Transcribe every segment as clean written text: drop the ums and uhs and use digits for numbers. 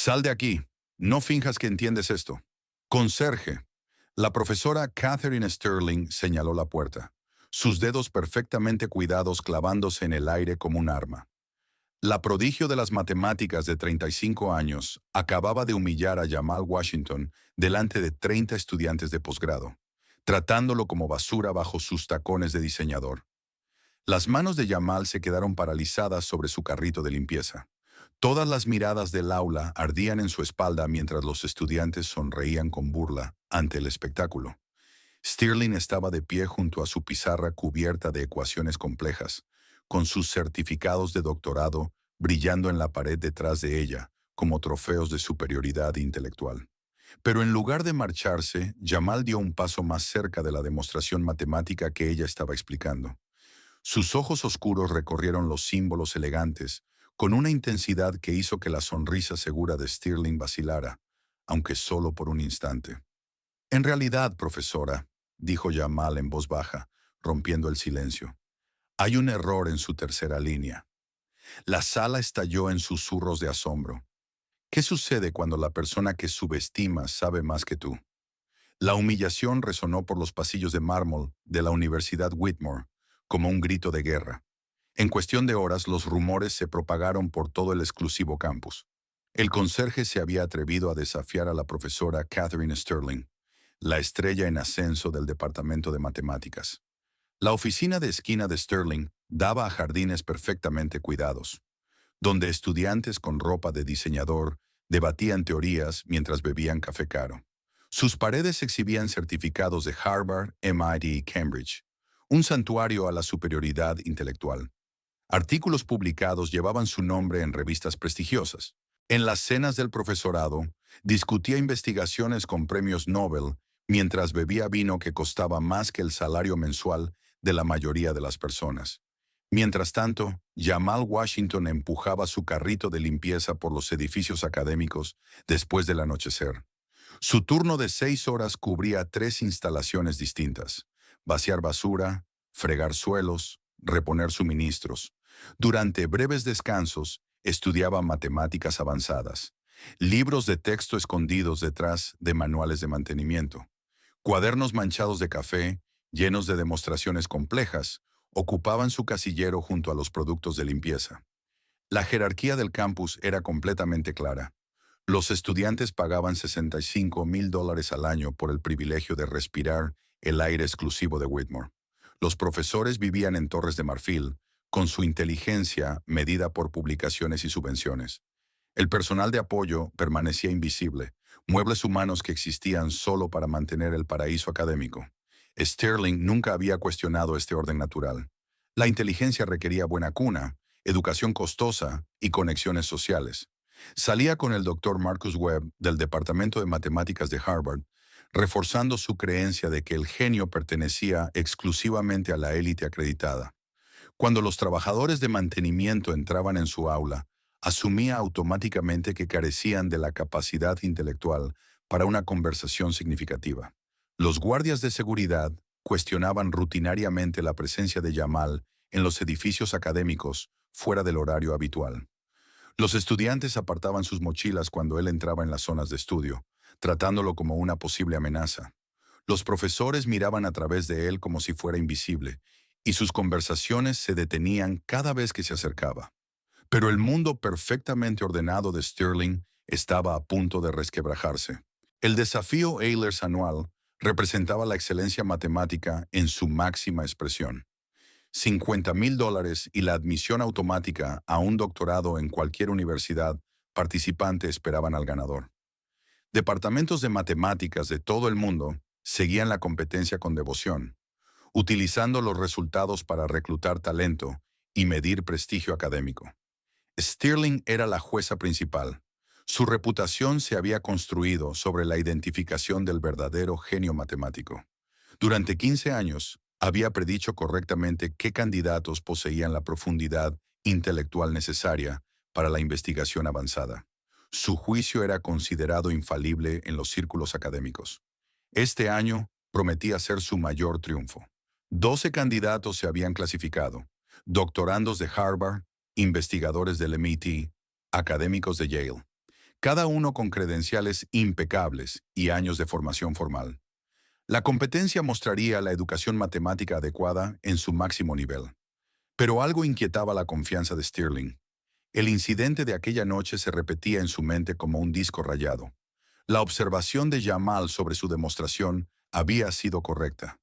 Sal de aquí. No finjas que entiendes esto. Conserje. La profesora Catherine Sterling señaló la puerta, sus dedos perfectamente cuidados clavándose en el aire como un arma. La prodigio de las matemáticas de 35 años acababa de humillar a Jamal Washington delante de 30 estudiantes de posgrado, tratándolo como basura bajo sus tacones de diseñador. Las manos de Jamal se quedaron paralizadas sobre su carrito de limpieza. Todas las miradas del aula ardían en su espalda mientras los estudiantes sonreían con burla ante el espectáculo. Stirling estaba de pie junto a su pizarra cubierta de ecuaciones complejas, con sus certificados de doctorado brillando en la pared detrás de ella, como trofeos de superioridad intelectual. Pero en lugar de marcharse, Jamal dio un paso más cerca de la demostración matemática que ella estaba explicando. Sus ojos oscuros recorrieron los símbolos elegantes, con una intensidad que hizo que la sonrisa segura de Stirling vacilara, aunque solo por un instante. En realidad, profesora, dijo Jamal en voz baja, rompiendo el silencio, hay un error en su tercera línea. La sala estalló en susurros de asombro. ¿Qué sucede cuando la persona que subestimas sabe más que tú? La humillación resonó por los pasillos de mármol de la Universidad Whitmore, como un grito de guerra. En cuestión de horas, los rumores se propagaron por todo el exclusivo campus. El conserje se había atrevido a desafiar a la profesora Catherine Sterling, la estrella en ascenso del departamento de matemáticas. La oficina de esquina de Sterling daba a jardines perfectamente cuidados, donde estudiantes con ropa de diseñador debatían teorías mientras bebían café caro. Sus paredes exhibían certificados de Harvard, MIT y Cambridge, un santuario a la superioridad intelectual. Artículos publicados llevaban su nombre en revistas prestigiosas. En las cenas del profesorado, discutía investigaciones con premios Nobel mientras bebía vino que costaba más que el salario mensual de la mayoría de las personas. Mientras tanto, Jamal Washington empujaba su carrito de limpieza por los edificios académicos después del anochecer. Su turno de 6 horas cubría 3 instalaciones distintas: vaciar basura, fregar suelos, reponer suministros. Durante breves descansos, estudiaba matemáticas avanzadas, libros de texto escondidos detrás de manuales de mantenimiento, cuadernos manchados de café, llenos de demostraciones complejas, ocupaban su casillero junto a los productos de limpieza. La jerarquía del campus era completamente clara. Los estudiantes pagaban $65,000 al año por el privilegio de respirar el aire exclusivo de Whitmore. Los profesores vivían en Torres de Marfil, con su inteligencia medida por publicaciones y subvenciones. El personal de apoyo permanecía invisible, muebles humanos que existían solo para mantener el paraíso académico. Sterling nunca había cuestionado este orden natural. La inteligencia requería buena cuna, educación costosa y conexiones sociales. Salía con el doctor Marcus Webb del Departamento de Matemáticas de Harvard, reforzando su creencia de que el genio pertenecía exclusivamente a la élite acreditada. Cuando los trabajadores de mantenimiento entraban en su aula, asumía automáticamente que carecían de la capacidad intelectual para una conversación significativa. Los guardias de seguridad cuestionaban rutinariamente la presencia de Jamal en los edificios académicos fuera del horario habitual. Los estudiantes apartaban sus mochilas cuando él entraba en las zonas de estudio, tratándolo como una posible amenaza. Los profesores miraban a través de él como si fuera invisible, y sus conversaciones se detenían cada vez que se acercaba. Pero el mundo perfectamente ordenado de Stirling estaba a punto de resquebrajarse. El desafío Ehlers anual representaba la excelencia matemática en su máxima expresión. $50,000 y la admisión automática a un doctorado en cualquier universidad participante esperaban al ganador. Departamentos de matemáticas de todo el mundo seguían la competencia con devoción, utilizando los resultados para reclutar talento y medir prestigio académico. Stirling era la jueza principal. Su reputación se había construido sobre la identificación del verdadero genio matemático. Durante 15 años, había predicho correctamente qué candidatos poseían la profundidad intelectual necesaria para la investigación avanzada. Su juicio era considerado infalible en los círculos académicos. Este año prometía ser su mayor triunfo. 12 candidatos se habían clasificado: doctorandos de Harvard, investigadores del MIT, académicos de Yale. cada uno con credenciales impecables y años de formación formal. La competencia mostraría la educación matemática adecuada en su máximo nivel. Pero algo inquietaba la confianza de Stirling. El incidente de aquella noche se repetía en su mente como un disco rayado. La observación de Jamal sobre su demostración había sido correcta,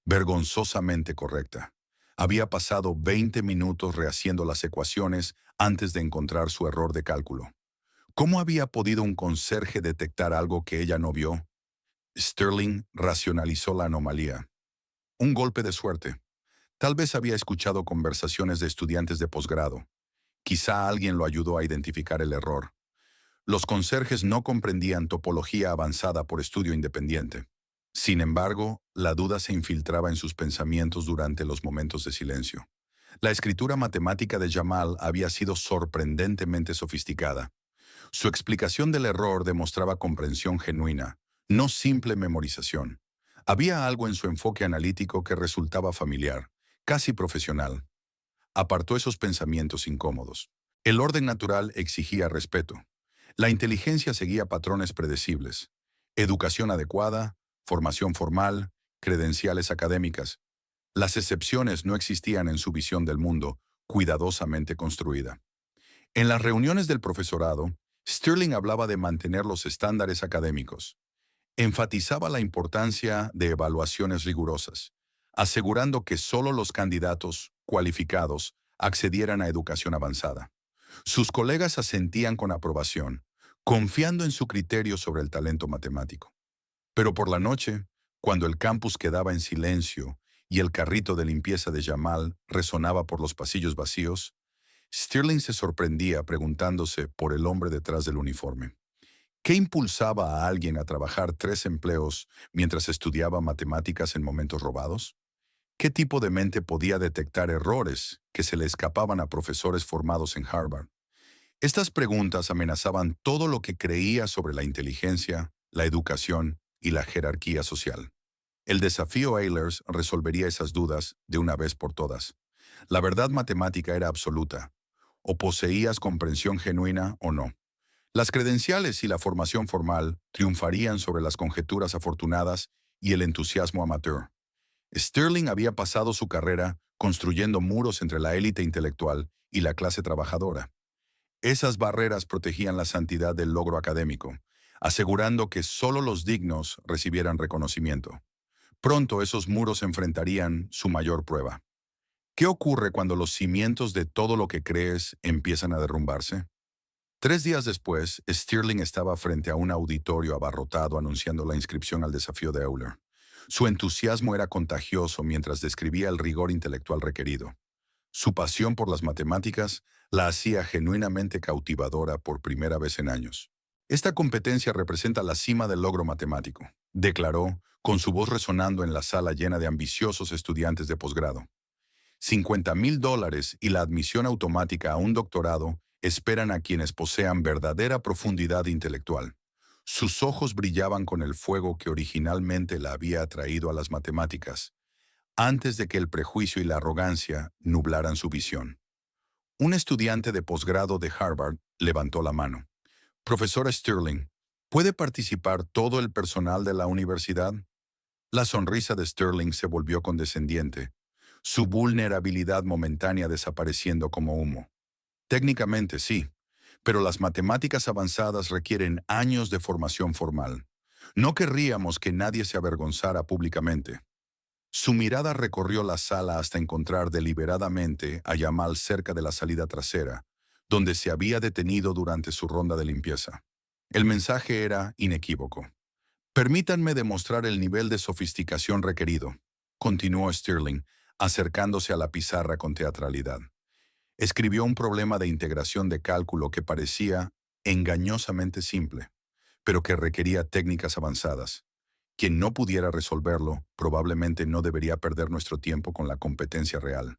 vergonzosamente correcta. Había pasado 20 minutos rehaciendo las ecuaciones antes de encontrar su error de cálculo. ¿Cómo había podido un conserje detectar algo que ella no vio? Sterling racionalizó la anomalía. Un golpe de suerte. Tal vez había escuchado conversaciones de estudiantes de posgrado. Quizá alguien lo ayudó a identificar el error. Los conserjes no comprendían topología avanzada por estudio independiente. Sin embargo, la duda se infiltraba en sus pensamientos durante los momentos de silencio. La escritura matemática de Jamal había sido sorprendentemente sofisticada. Su explicación del error demostraba comprensión genuina, no simple memorización. Había algo en su enfoque analítico que resultaba familiar, casi profesional. Apartó esos pensamientos incómodos. El orden natural exigía respeto. La inteligencia seguía patrones predecibles. Educación adecuada, formación formal, credenciales académicas. Las excepciones no existían en su visión del mundo, cuidadosamente construida. En las reuniones del profesorado, Stirling hablaba de mantener los estándares académicos. Enfatizaba la importancia de evaluaciones rigurosas, asegurando que solo los candidatos cualificados accedieran a educación avanzada. Sus colegas asentían con aprobación, confiando en su criterio sobre el talento matemático. Pero por la noche, cuando el campus quedaba en silencio y el carrito de limpieza de Jamal resonaba por los pasillos vacíos, Stirling se sorprendía preguntándose por el hombre detrás del uniforme. ¿Qué impulsaba a alguien a trabajar 3 empleos mientras estudiaba matemáticas en momentos robados? ¿Qué tipo de mente podía detectar errores que se le escapaban a profesores formados en Harvard? Estas preguntas amenazaban todo lo que creía sobre la inteligencia, la educación y la jerarquía social. El desafío Ehlers resolvería esas dudas de una vez por todas. La verdad matemática era absoluta. O poseías comprensión genuina o no. Las credenciales y la formación formal triunfarían sobre las conjeturas afortunadas y el entusiasmo amateur. Stirling había pasado su carrera construyendo muros entre la élite intelectual y la clase trabajadora. Esas barreras protegían la santidad del logro académico, asegurando que solo los dignos recibieran reconocimiento. Pronto esos muros enfrentarían su mayor prueba. ¿Qué ocurre cuando los cimientos de todo lo que crees empiezan a derrumbarse? 3 días después, Stirling estaba frente a un auditorio abarrotado anunciando la inscripción al desafío de Euler. Su entusiasmo era contagioso mientras describía el rigor intelectual requerido. Su pasión por las matemáticas la hacía genuinamente cautivadora por primera vez en años. Esta competencia representa la cima del logro matemático, declaró, con su voz resonando en la sala llena de ambiciosos estudiantes de posgrado. $50,000 y la admisión automática a un doctorado esperan a quienes posean verdadera profundidad intelectual. Sus ojos brillaban con el fuego que originalmente la había atraído a las matemáticas, antes de que el prejuicio y la arrogancia nublaran su visión. Un estudiante de posgrado de Harvard levantó la mano. Profesora Stirling, ¿puede participar todo el personal de la universidad? La sonrisa de Stirling se volvió condescendiente, su vulnerabilidad momentánea desapareciendo como humo. Técnicamente sí, pero las matemáticas avanzadas requieren años de formación formal. No querríamos que nadie se avergonzara públicamente. Su mirada recorrió la sala hasta encontrar deliberadamente a Yamal cerca de la salida trasera, donde se había detenido durante su ronda de limpieza. El mensaje era inequívoco. Permítanme demostrar el nivel de sofisticación requerido, continuó Stirling, acercándose a la pizarra con teatralidad. Escribió un problema de integración de cálculo que parecía engañosamente simple, pero que requería técnicas avanzadas. Quien no pudiera resolverlo probablemente no debería perder nuestro tiempo con la competencia real.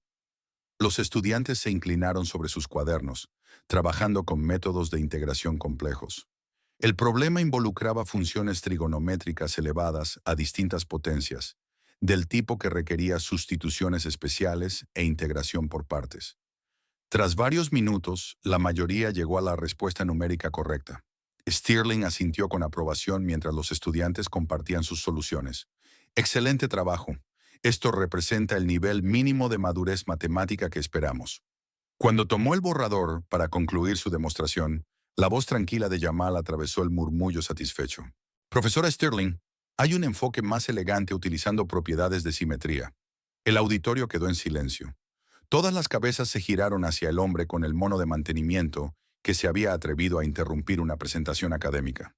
Los estudiantes se inclinaron sobre sus cuadernos, trabajando con métodos de integración complejos. El problema involucraba funciones trigonométricas elevadas a distintas potencias, del tipo que requería sustituciones especiales e integración por partes. Tras varios minutos, la mayoría llegó a la respuesta numérica correcta. Stirling asintió con aprobación mientras los estudiantes compartían sus soluciones. Excelente trabajo. Esto representa el nivel mínimo de madurez matemática que esperamos. Cuando tomó el borrador para concluir su demostración, la voz tranquila de Jamal atravesó el murmullo satisfecho. Profesora Stirling, hay un enfoque más elegante utilizando propiedades de simetría. El auditorio quedó en silencio. Todas las cabezas se giraron hacia el hombre con el mono de mantenimiento que se había atrevido a interrumpir una presentación académica.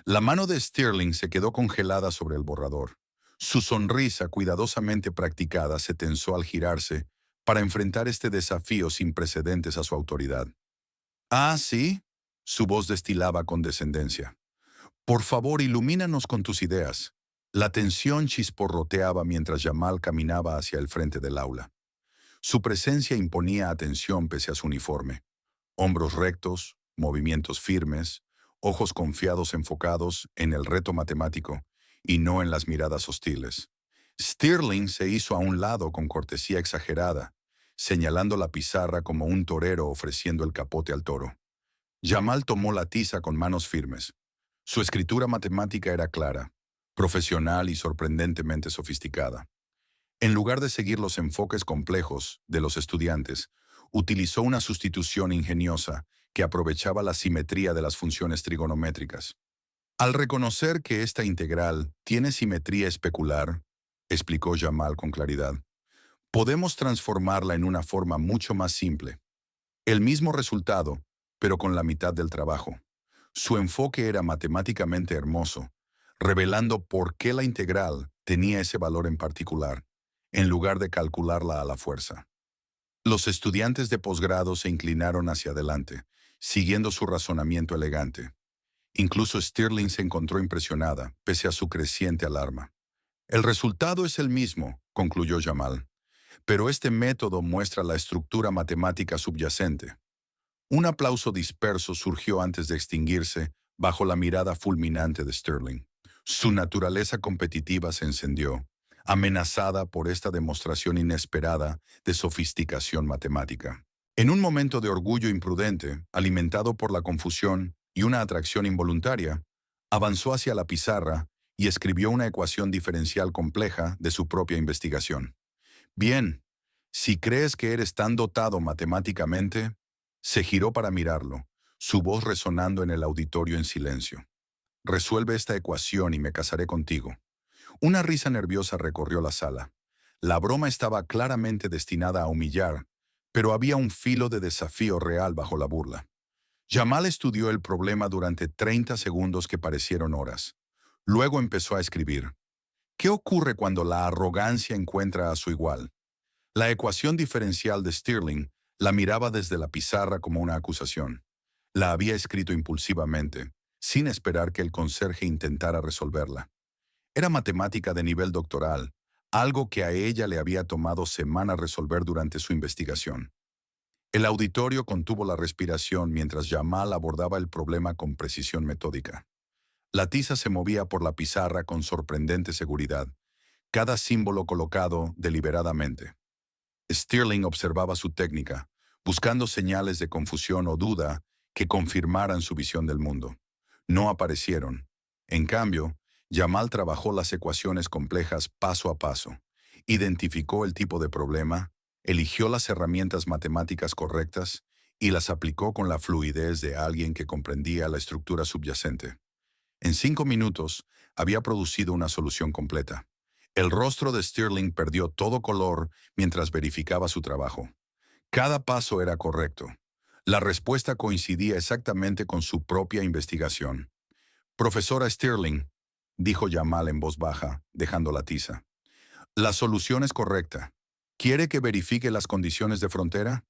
La mano de Stirling se quedó congelada sobre el borrador. Su sonrisa cuidadosamente practicada se tensó al girarse para enfrentar este desafío sin precedentes a su autoridad. Ah, sí, su voz destilaba condescendencia. Por favor, ilumínanos con tus ideas. La tensión chisporroteaba mientras Jamal caminaba hacia el frente del aula. Su presencia imponía atención pese a su uniforme. Hombros rectos, movimientos firmes, ojos confiados enfocados en el reto matemático y no en las miradas hostiles. Stirling se hizo a un lado con cortesía exagerada, señalando la pizarra como un torero ofreciendo el capote al toro. Jamal tomó la tiza con manos firmes. Su escritura matemática era clara, profesional y sorprendentemente sofisticada. En lugar de seguir los enfoques complejos de los estudiantes, utilizó una sustitución ingeniosa que aprovechaba la simetría de las funciones trigonométricas. Al reconocer que esta integral tiene simetría especular, explicó Jamal con claridad, podemos transformarla en una forma mucho más simple. El mismo resultado, pero con la mitad del trabajo. Su enfoque era matemáticamente hermoso, revelando por qué la integral tenía ese valor en particular, en lugar de calcularla a la fuerza. Los estudiantes de posgrado se inclinaron hacia adelante, siguiendo su razonamiento elegante. Incluso Stirling se encontró impresionada, pese a su creciente alarma. El resultado es el mismo, concluyó Jamal, pero este método muestra la estructura matemática subyacente. Un aplauso disperso surgió antes de extinguirse bajo la mirada fulminante de Stirling. Su naturaleza competitiva se encendió, amenazada por esta demostración inesperada de sofisticación matemática. En un momento de orgullo imprudente, alimentado por la confusión y una atracción involuntaria, avanzó hacia la pizarra y escribió una ecuación diferencial compleja de su propia investigación. Bien, si crees que eres tan dotado matemáticamente, se giró para mirarlo, su voz resonando en el auditorio en silencio. Resuelve esta ecuación y me casaré contigo. Una risa nerviosa recorrió la sala. La broma estaba claramente destinada a humillar, pero había un filo de desafío real bajo la burla. Jamal estudió el problema durante 30 segundos que parecieron horas. Luego empezó a escribir. ¿Qué ocurre cuando la arrogancia encuentra a su igual? La ecuación diferencial de Stirling la miraba desde la pizarra como una acusación. La había escrito impulsivamente, sin esperar que el conserje intentara resolverla. Era matemática de nivel doctoral, algo que a ella le había tomado semanas resolver durante su investigación. El auditorio contuvo la respiración mientras Jamal abordaba el problema con precisión metódica. La tiza se movía por la pizarra con sorprendente seguridad, cada símbolo colocado deliberadamente. Stirling observaba su técnica, buscando señales de confusión o duda que confirmaran su visión del mundo. No aparecieron. En cambio, Jamal trabajó las ecuaciones complejas paso a paso, identificó el tipo de problema, eligió las herramientas matemáticas correctas y las aplicó con la fluidez de alguien que comprendía la estructura subyacente. En 5 minutos, había producido una solución completa. El rostro de Stirling perdió todo color mientras verificaba su trabajo. Cada paso era correcto. La respuesta coincidía exactamente con su propia investigación. Profesora Stirling, dijo Jamal en voz baja, dejando la tiza. La solución es correcta. ¿Quiere que verifique las condiciones de frontera?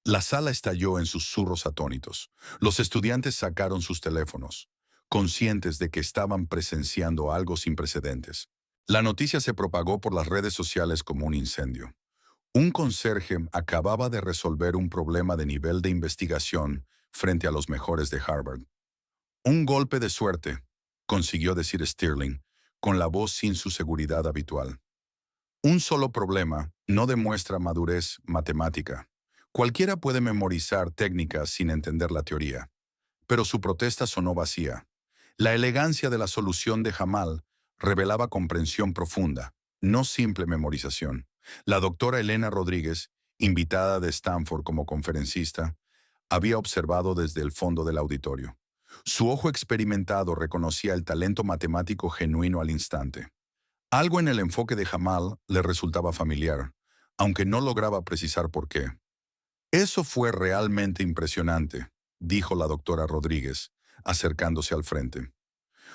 La sala estalló en susurros atónitos. Los estudiantes sacaron sus teléfonos, conscientes de que estaban presenciando algo sin precedentes. La noticia se propagó por las redes sociales como un incendio. Un conserje acababa de resolver un problema de nivel de investigación frente a los mejores de Harvard. Un golpe de suerte, consiguió decir Stirling, con la voz sin su seguridad habitual. Un solo problema no demuestra madurez matemática. Cualquiera puede memorizar técnicas sin entender la teoría. pero su protesta sonó vacía. La elegancia de la solución de Jamal revelaba comprensión profunda, no simple memorización. La doctora Elena Rodríguez, invitada de Stanford como conferencista, había observado desde el fondo del auditorio. Su ojo experimentado reconocía el talento matemático genuino al instante. Algo en el enfoque de Jamal le resultaba familiar, aunque no lograba precisar por qué. Eso fue realmente impresionante, dijo la doctora Rodríguez, acercándose al frente.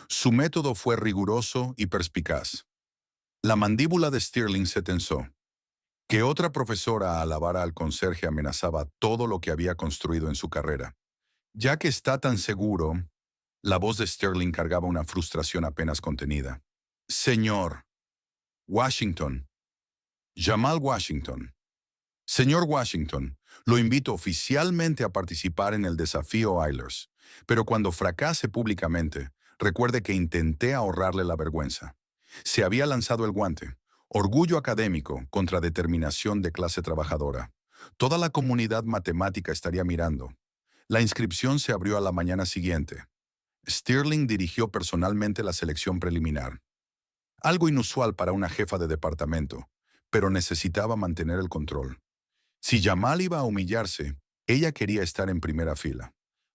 Su método fue riguroso y perspicaz. La mandíbula de Stirling se tensó. Que otra profesora alabara al conserje amenazaba todo lo que había construido en su carrera. Ya que está tan seguro, la voz de Stirling cargaba una frustración apenas contenida. Señor Washington, Jamal Washington. Señor Washington, lo invito oficialmente a participar en el desafío Eilers, pero cuando fracase públicamente, recuerde que intenté ahorrarle la vergüenza. Se había lanzado el guante, orgullo académico contra determinación de clase trabajadora. Toda la comunidad matemática estaría mirando. La inscripción se abrió a la mañana siguiente. Stirling dirigió personalmente la selección preliminar. Algo inusual para una jefa de departamento, pero necesitaba mantener el control. Si Jamal iba a humillarse, ella quería estar en primera fila.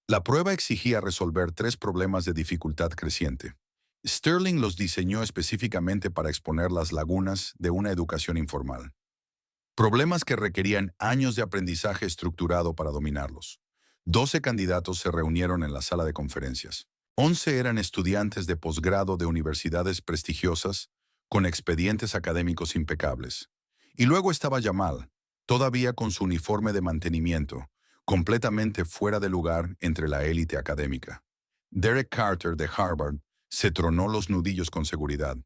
La prueba exigía resolver 3 problemas de dificultad creciente. Stirling los diseñó específicamente para exponer las lagunas de una educación informal. Problemas que requerían años de aprendizaje estructurado para dominarlos. 12 candidatos se reunieron en la sala de conferencias. 11 eran estudiantes de posgrado de universidades prestigiosas, con expedientes académicos impecables. Y luego estaba Jamal, todavía con su uniforme de mantenimiento, completamente fuera de lugar entre la élite académica. Derek Carter, de Harvard, se tronó los nudillos con seguridad.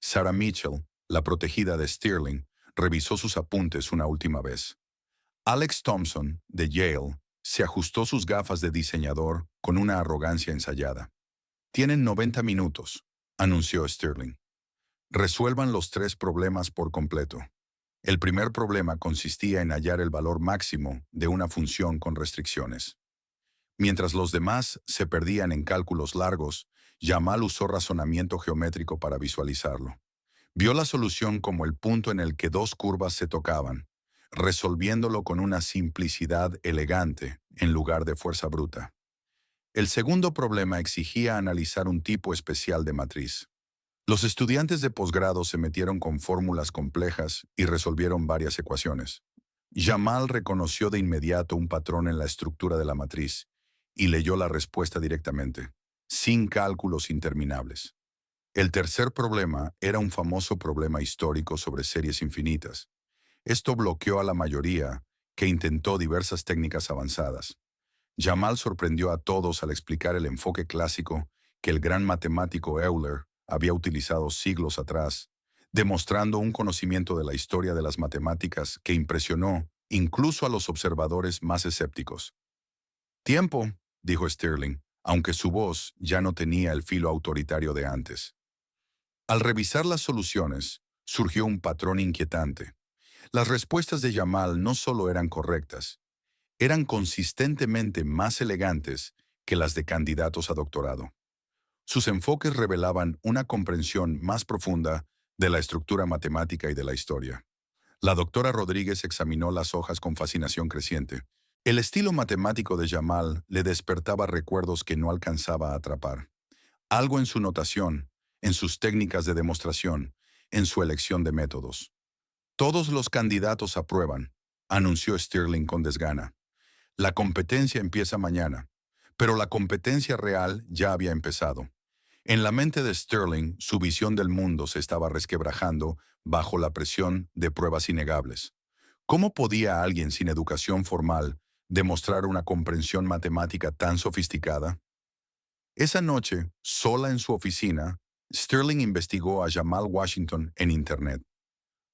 Sarah Mitchell, la protegida de Stirling, revisó sus apuntes una última vez. Alex Thompson, de Yale, se ajustó sus gafas de diseñador con una arrogancia ensayada. Tienen 90 minutos, anunció Stirling. Resuelvan los 3 problemas por completo. El primer problema consistía en hallar el valor máximo de una función con restricciones. Mientras los demás se perdían en cálculos largos, Jamal usó razonamiento geométrico para visualizarlo. Vio la solución como el punto en el que 2 curvas se tocaban, resolviéndolo con una simplicidad elegante en lugar de fuerza bruta. El segundo problema exigía analizar un tipo especial de matriz. Los estudiantes de posgrado se metieron con fórmulas complejas y resolvieron varias ecuaciones. Jamal reconoció de inmediato un patrón en la estructura de la matriz y leyó la respuesta directamente, sin cálculos interminables. El tercer problema era un famoso problema histórico sobre series infinitas. Esto bloqueó a la mayoría, que intentó diversas técnicas avanzadas. Jamal sorprendió a todos al explicar el enfoque clásico que el gran matemático Euler había utilizado siglos atrás, demostrando un conocimiento de la historia de las matemáticas que impresionó incluso a los observadores más escépticos. «Tiempo», dijo Stirling, aunque su voz ya no tenía el filo autoritario de antes. Al revisar las soluciones, surgió un patrón inquietante. Las respuestas de Jamal no solo eran correctas, eran consistentemente más elegantes que las de candidatos a doctorado. Sus enfoques revelaban una comprensión más profunda de la estructura matemática y de la historia. La doctora Rodríguez examinó las hojas con fascinación creciente. El estilo matemático de Jamal le despertaba recuerdos que no alcanzaba a atrapar. Algo en su notación, en sus técnicas de demostración, en su elección de métodos. Todos los candidatos aprueban, anunció Stirling con desgana. La competencia empieza mañana, pero la competencia real ya había empezado. En la mente de Stirling, su visión del mundo se estaba resquebrajando bajo la presión de pruebas innegables. ¿Cómo podía alguien sin educación formal demostrar una comprensión matemática tan sofisticada? Esa noche, sola en su oficina, Stirling investigó a Jamal Washington en Internet.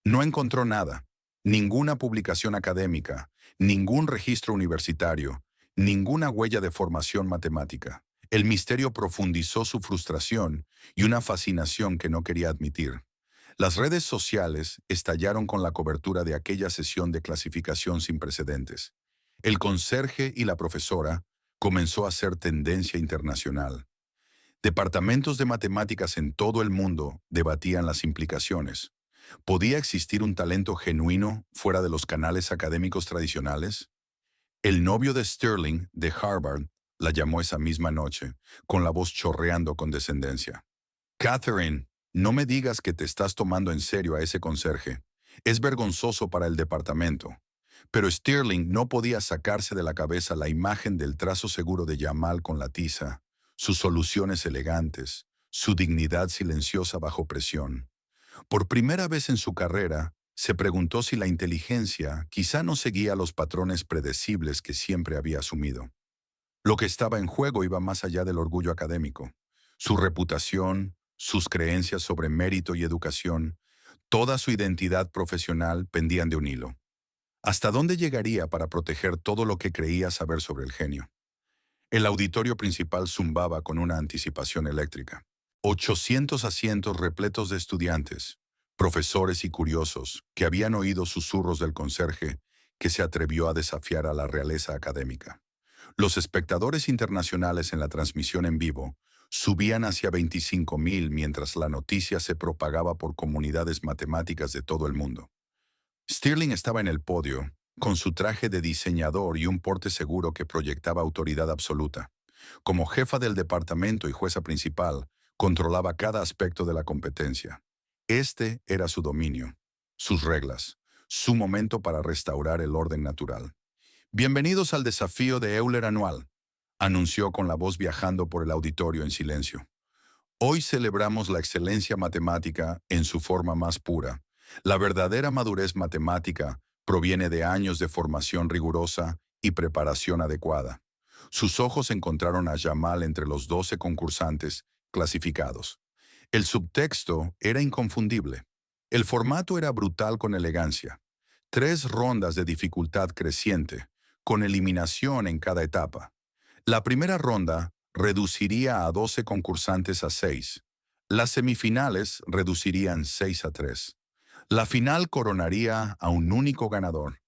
No encontró nada, ninguna publicación académica, ningún registro universitario, ninguna huella de formación matemática. El misterio profundizó su frustración y una fascinación que no quería admitir. Las redes sociales estallaron con la cobertura de aquella sesión de clasificación sin precedentes. El conserje y la profesora, comenzó a ser tendencia internacional. Departamentos de matemáticas en todo el mundo debatían las implicaciones. ¿Podía existir un talento genuino fuera de los canales académicos tradicionales? El novio de Stirling, de Harvard, la llamó esa misma noche, con la voz chorreando con descendencia. Catherine, no me digas que te estás tomando en serio a ese conserje. Es vergonzoso para el departamento. Pero Stirling no podía sacarse de la cabeza la imagen del trazo seguro de Jamal con la tiza, sus soluciones elegantes, su dignidad silenciosa bajo presión. Por primera vez en su carrera, se preguntó si la inteligencia quizá no seguía los patrones predecibles que siempre había asumido. Lo que estaba en juego iba más allá del orgullo académico. Su reputación, sus creencias sobre mérito y educación, toda su identidad profesional pendían de un hilo. ¿Hasta dónde llegaría para proteger todo lo que creía saber sobre el genio? El auditorio principal zumbaba con una anticipación eléctrica. 800 asientos repletos de estudiantes, profesores y curiosos que habían oído susurros del conserje que se atrevió a desafiar a la realeza académica. Los espectadores internacionales en la transmisión en vivo subían hacia 25,000 mientras la noticia se propagaba por comunidades matemáticas de todo el mundo. Stirling estaba en el podio, con su traje de diseñador y un porte seguro que proyectaba autoridad absoluta. Como jefa del departamento y jueza principal, controlaba cada aspecto de la competencia. Este era su dominio, sus reglas, su momento para restaurar el orden natural. Bienvenidos al desafío de Euler anual, anunció con la voz viajando por el auditorio en silencio. Hoy celebramos la excelencia matemática en su forma más pura. La verdadera madurez matemática proviene de años de formación rigurosa y preparación adecuada. Sus ojos encontraron a Jamal entre los 12 concursantes clasificados. El subtexto era inconfundible. El formato era brutal con elegancia. 3 rondas de dificultad creciente, con eliminación en cada etapa. La primera ronda reduciría a 12 concursantes a 6. Las semifinales reducirían 6 a 3. La final coronaría a un único ganador.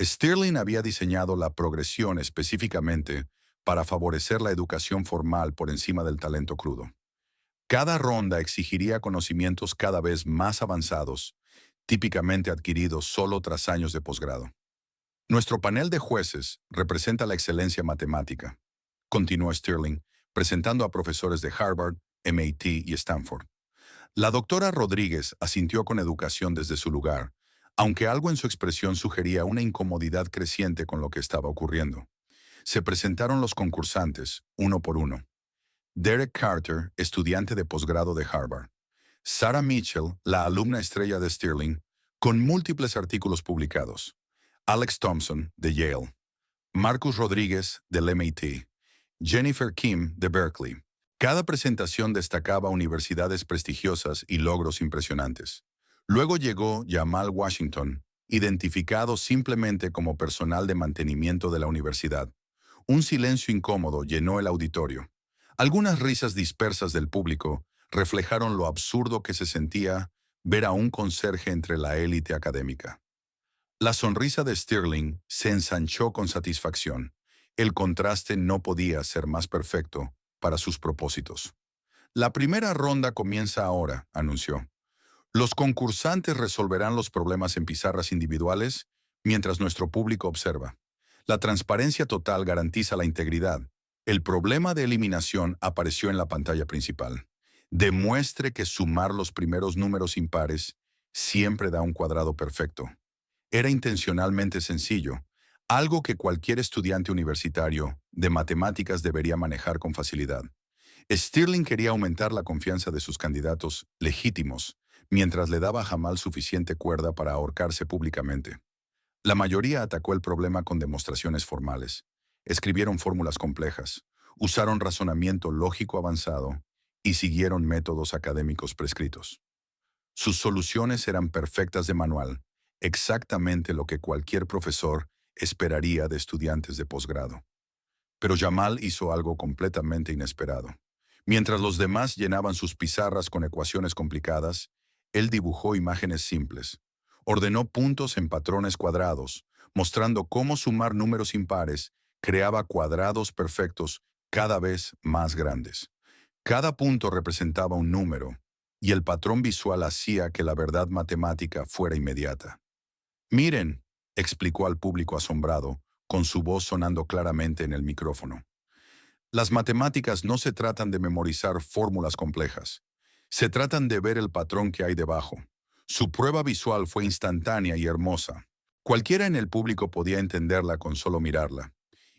Stirling había diseñado la progresión específicamente para favorecer la educación formal por encima del talento crudo. Cada ronda exigiría conocimientos cada vez más avanzados, típicamente adquiridos solo tras años de posgrado. Nuestro panel de jueces representa la excelencia matemática, continuó Stirling, presentando a profesores de Harvard, MIT y Stanford. La doctora Rodríguez asintió con educación desde su lugar, aunque algo en su expresión sugería una incomodidad creciente con lo que estaba ocurriendo. Se presentaron los concursantes, uno por uno. Derek Carter, estudiante de posgrado de Harvard. Sarah Mitchell, la alumna estrella de Stirling, con múltiples artículos publicados. Alex Thompson, de Yale. Marcus Rodríguez, del MIT. Jennifer Kim, de Berkeley. Cada presentación destacaba universidades prestigiosas y logros impresionantes. Luego llegó Jamal Washington, identificado simplemente como personal de mantenimiento de la universidad. Un silencio incómodo llenó el auditorio. Algunas risas dispersas del público reflejaron lo absurdo que se sentía ver a un conserje entre la élite académica. La sonrisa de Stirling se ensanchó con satisfacción. El contraste no podía ser más perfecto para sus propósitos. La primera ronda comienza ahora, anunció. Los concursantes resolverán los problemas en pizarras individuales mientras nuestro público observa. La transparencia total garantiza la integridad. El problema de eliminación apareció en la pantalla principal. Demuestre que sumar los primeros números impares siempre da un cuadrado perfecto. Era intencionalmente sencillo, algo que cualquier estudiante universitario de matemáticas debería manejar con facilidad. Stirling quería aumentar la confianza de sus candidatos legítimos, mientras le daba a Jamal suficiente cuerda para ahorcarse públicamente. La mayoría atacó el problema con demostraciones formales. Escribieron fórmulas complejas, usaron razonamiento lógico avanzado y siguieron métodos académicos prescritos. Sus soluciones eran perfectas de manual, exactamente lo que cualquier profesor esperaría de estudiantes de posgrado. Pero Jamal hizo algo completamente inesperado. Mientras los demás llenaban sus pizarras con ecuaciones complicadas, él dibujó imágenes simples. Ordenó puntos en patrones cuadrados, mostrando cómo sumar números impares Creaba cuadrados perfectos cada vez más grandes. Cada punto representaba un número, y el patrón visual hacía que la verdad matemática fuera inmediata. Miren, explicó al público asombrado, con su voz sonando claramente en el micrófono. Las matemáticas no se tratan de memorizar fórmulas complejas. Se tratan de ver el patrón que hay debajo. Su prueba visual fue instantánea y hermosa. Cualquiera en el público podía entenderla con solo mirarla.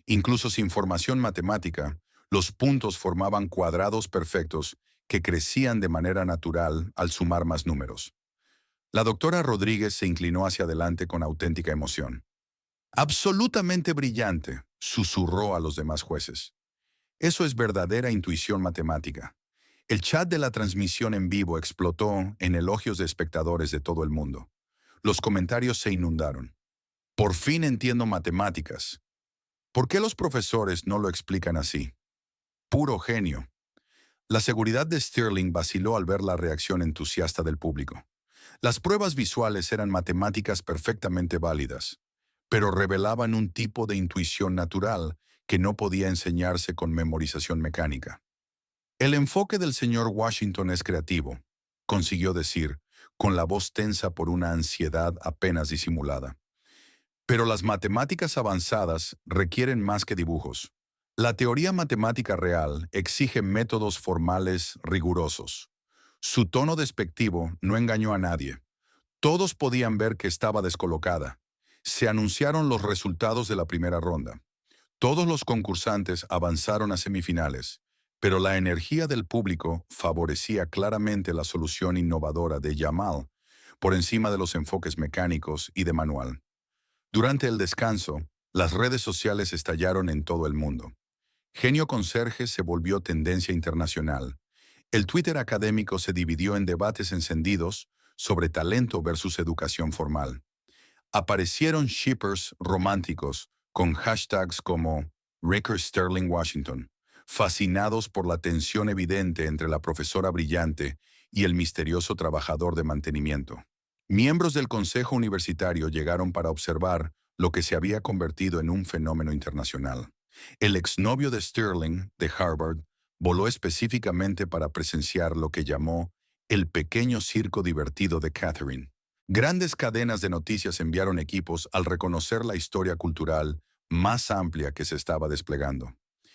Incluso sin formación matemática, los puntos formaban cuadrados perfectos que crecían de manera natural al sumar más números. La doctora Rodríguez se inclinó hacia adelante con auténtica emoción. Absolutamente brillante, susurró a los demás jueces. Eso es verdadera intuición matemática. El chat de la transmisión en vivo explotó en elogios de espectadores de todo el mundo. Los comentarios se inundaron. Por fin entiendo matemáticas. ¿Por qué los profesores no lo explican así? Puro genio. La seguridad de Stirling vaciló al ver la reacción entusiasta del público. Las pruebas visuales eran matemáticas perfectamente válidas, pero revelaban un tipo de intuición natural que no podía enseñarse con memorización mecánica. El enfoque del señor Washington es creativo, consiguió decir, con la voz tensa por una ansiedad apenas disimulada. Pero las matemáticas avanzadas requieren más que dibujos. La teoría matemática real exige métodos formales rigurosos. Su tono despectivo no engañó a nadie. Todos podían ver que estaba descolocada. Se anunciaron los resultados de la primera ronda. Todos los concursantes avanzaron a semifinales, pero la energía del público favorecía claramente la solución innovadora de Jamal, por encima de los enfoques mecánicos y de manual. Durante el descanso, las redes sociales estallaron en todo el mundo. Genio Conserje se volvió tendencia internacional. El Twitter académico se dividió en debates encendidos sobre talento versus educación formal. Aparecieron shippers románticos con hashtags como Ricker Sterling Washington, fascinados por la tensión evidente entre la profesora brillante y el misterioso trabajador de mantenimiento. Miembros del Consejo Universitario llegaron para observar lo que se había convertido en un fenómeno internacional. El exnovio de Sterling, de Harvard, voló específicamente para presenciar lo que llamó el pequeño circo divertido de Catherine. Grandes cadenas de noticias enviaron equipos al reconocer la historia cultural más amplia que se estaba desplegando.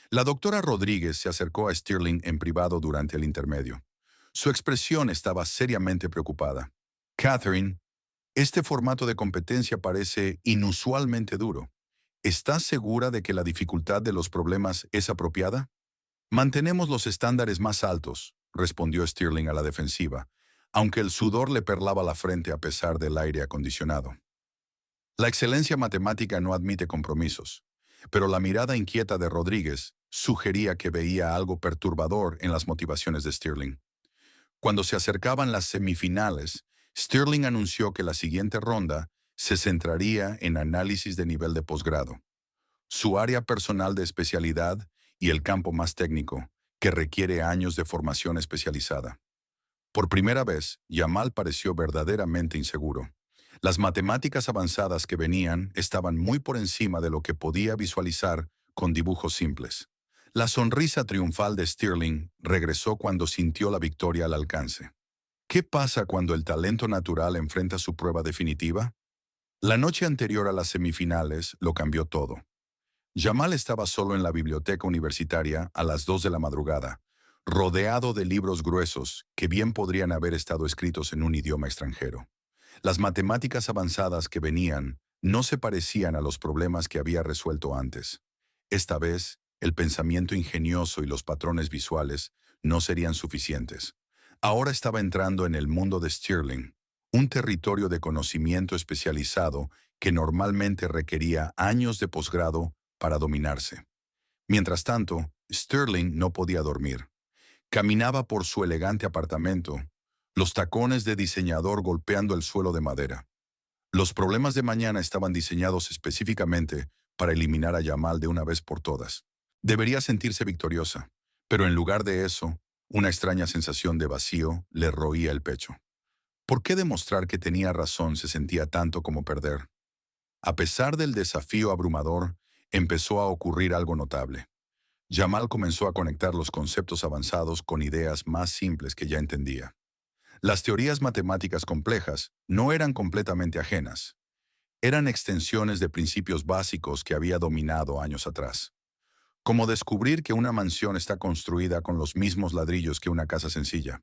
La doctora Rodríguez se acercó a Stirling en privado durante el intermedio. Su expresión estaba seriamente preocupada. Catherine, este formato de competencia parece inusualmente duro. ¿Estás segura de que la dificultad de los problemas es apropiada? Mantenemos los estándares más altos, respondió Stirling a la defensiva, aunque el sudor le perlaba la frente a pesar del aire acondicionado. La excelencia matemática no admite compromisos, pero la mirada inquieta de Rodríguez sugería que veía algo perturbador en las motivaciones de Stirling. Cuando se acercaban las semifinales, Stirling anunció que la siguiente ronda se centraría en análisis de nivel de posgrado, su área personal de especialidad y el campo más técnico, que requiere años de formación especializada. Por primera vez, Jamal pareció verdaderamente inseguro. Las matemáticas avanzadas que venían estaban muy por encima de lo que podía visualizar con dibujos simples. La sonrisa triunfal de Stirling regresó cuando sintió la victoria al alcance. ¿Qué pasa cuando el talento natural enfrenta su prueba definitiva? La noche anterior a las semifinales lo cambió todo. Jamal estaba solo en la biblioteca universitaria a las 2 de la madrugada, rodeado de libros gruesos que bien podrían haber estado escritos en un idioma extranjero. Las matemáticas avanzadas que venían no se parecían a los problemas que había resuelto antes. Esta vez, el pensamiento ingenioso y los patrones visuales no serían suficientes. Ahora estaba entrando en el mundo de Stirling, un territorio de conocimiento especializado que normalmente requería años de posgrado para dominarse. Mientras tanto, Stirling no podía dormir. Caminaba por su elegante apartamento, los tacones de diseñador golpeando el suelo de madera. Los problemas de mañana estaban diseñados específicamente para eliminar a Jamal de una vez por todas. Debería sentirse victoriosa, pero en lugar de eso, una extraña sensación de vacío le roía el pecho. ¿Por qué demostrar que tenía razón se sentía tanto como perder? A pesar del desafío abrumador, empezó a ocurrir algo notable. Jamal comenzó a conectar los conceptos avanzados con ideas más simples que ya entendía. Las teorías matemáticas complejas no eran completamente ajenas. Eran extensiones de principios básicos que había dominado años atrás. Como descubrir que una mansión está construida con los mismos ladrillos que una casa sencilla.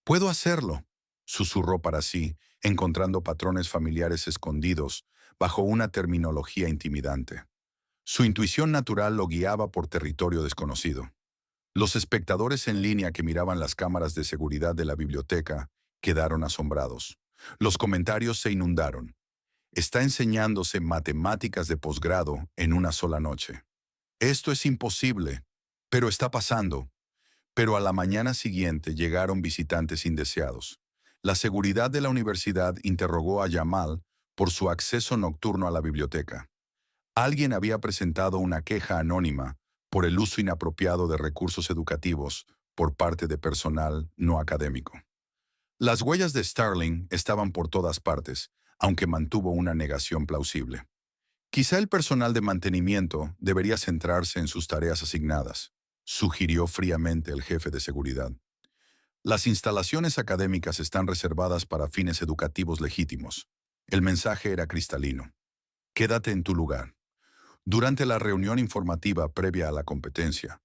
«Puedo hacerlo», susurró para sí, encontrando patrones familiares escondidos bajo una terminología intimidante. Su intuición natural lo guiaba por territorio desconocido. Los espectadores en línea que miraban las cámaras de seguridad de la biblioteca quedaron asombrados. Los comentarios se inundaron. Está enseñándose matemáticas de posgrado en una sola noche. Esto es imposible, pero está pasando. Pero a la mañana siguiente llegaron visitantes indeseados. La seguridad de la universidad interrogó a Jamal por su acceso nocturno a la biblioteca. Alguien había presentado una queja anónima por el uso inapropiado de recursos educativos por parte de personal no académico. Las huellas de Sterling estaban por todas partes, aunque mantuvo una negación plausible. Quizá el personal de mantenimiento debería centrarse en sus tareas asignadas, sugirió fríamente el jefe de seguridad. Las instalaciones académicas están reservadas para fines educativos legítimos. El mensaje era cristalino. Quédate en tu lugar. Durante la reunión informativa previa a la competencia,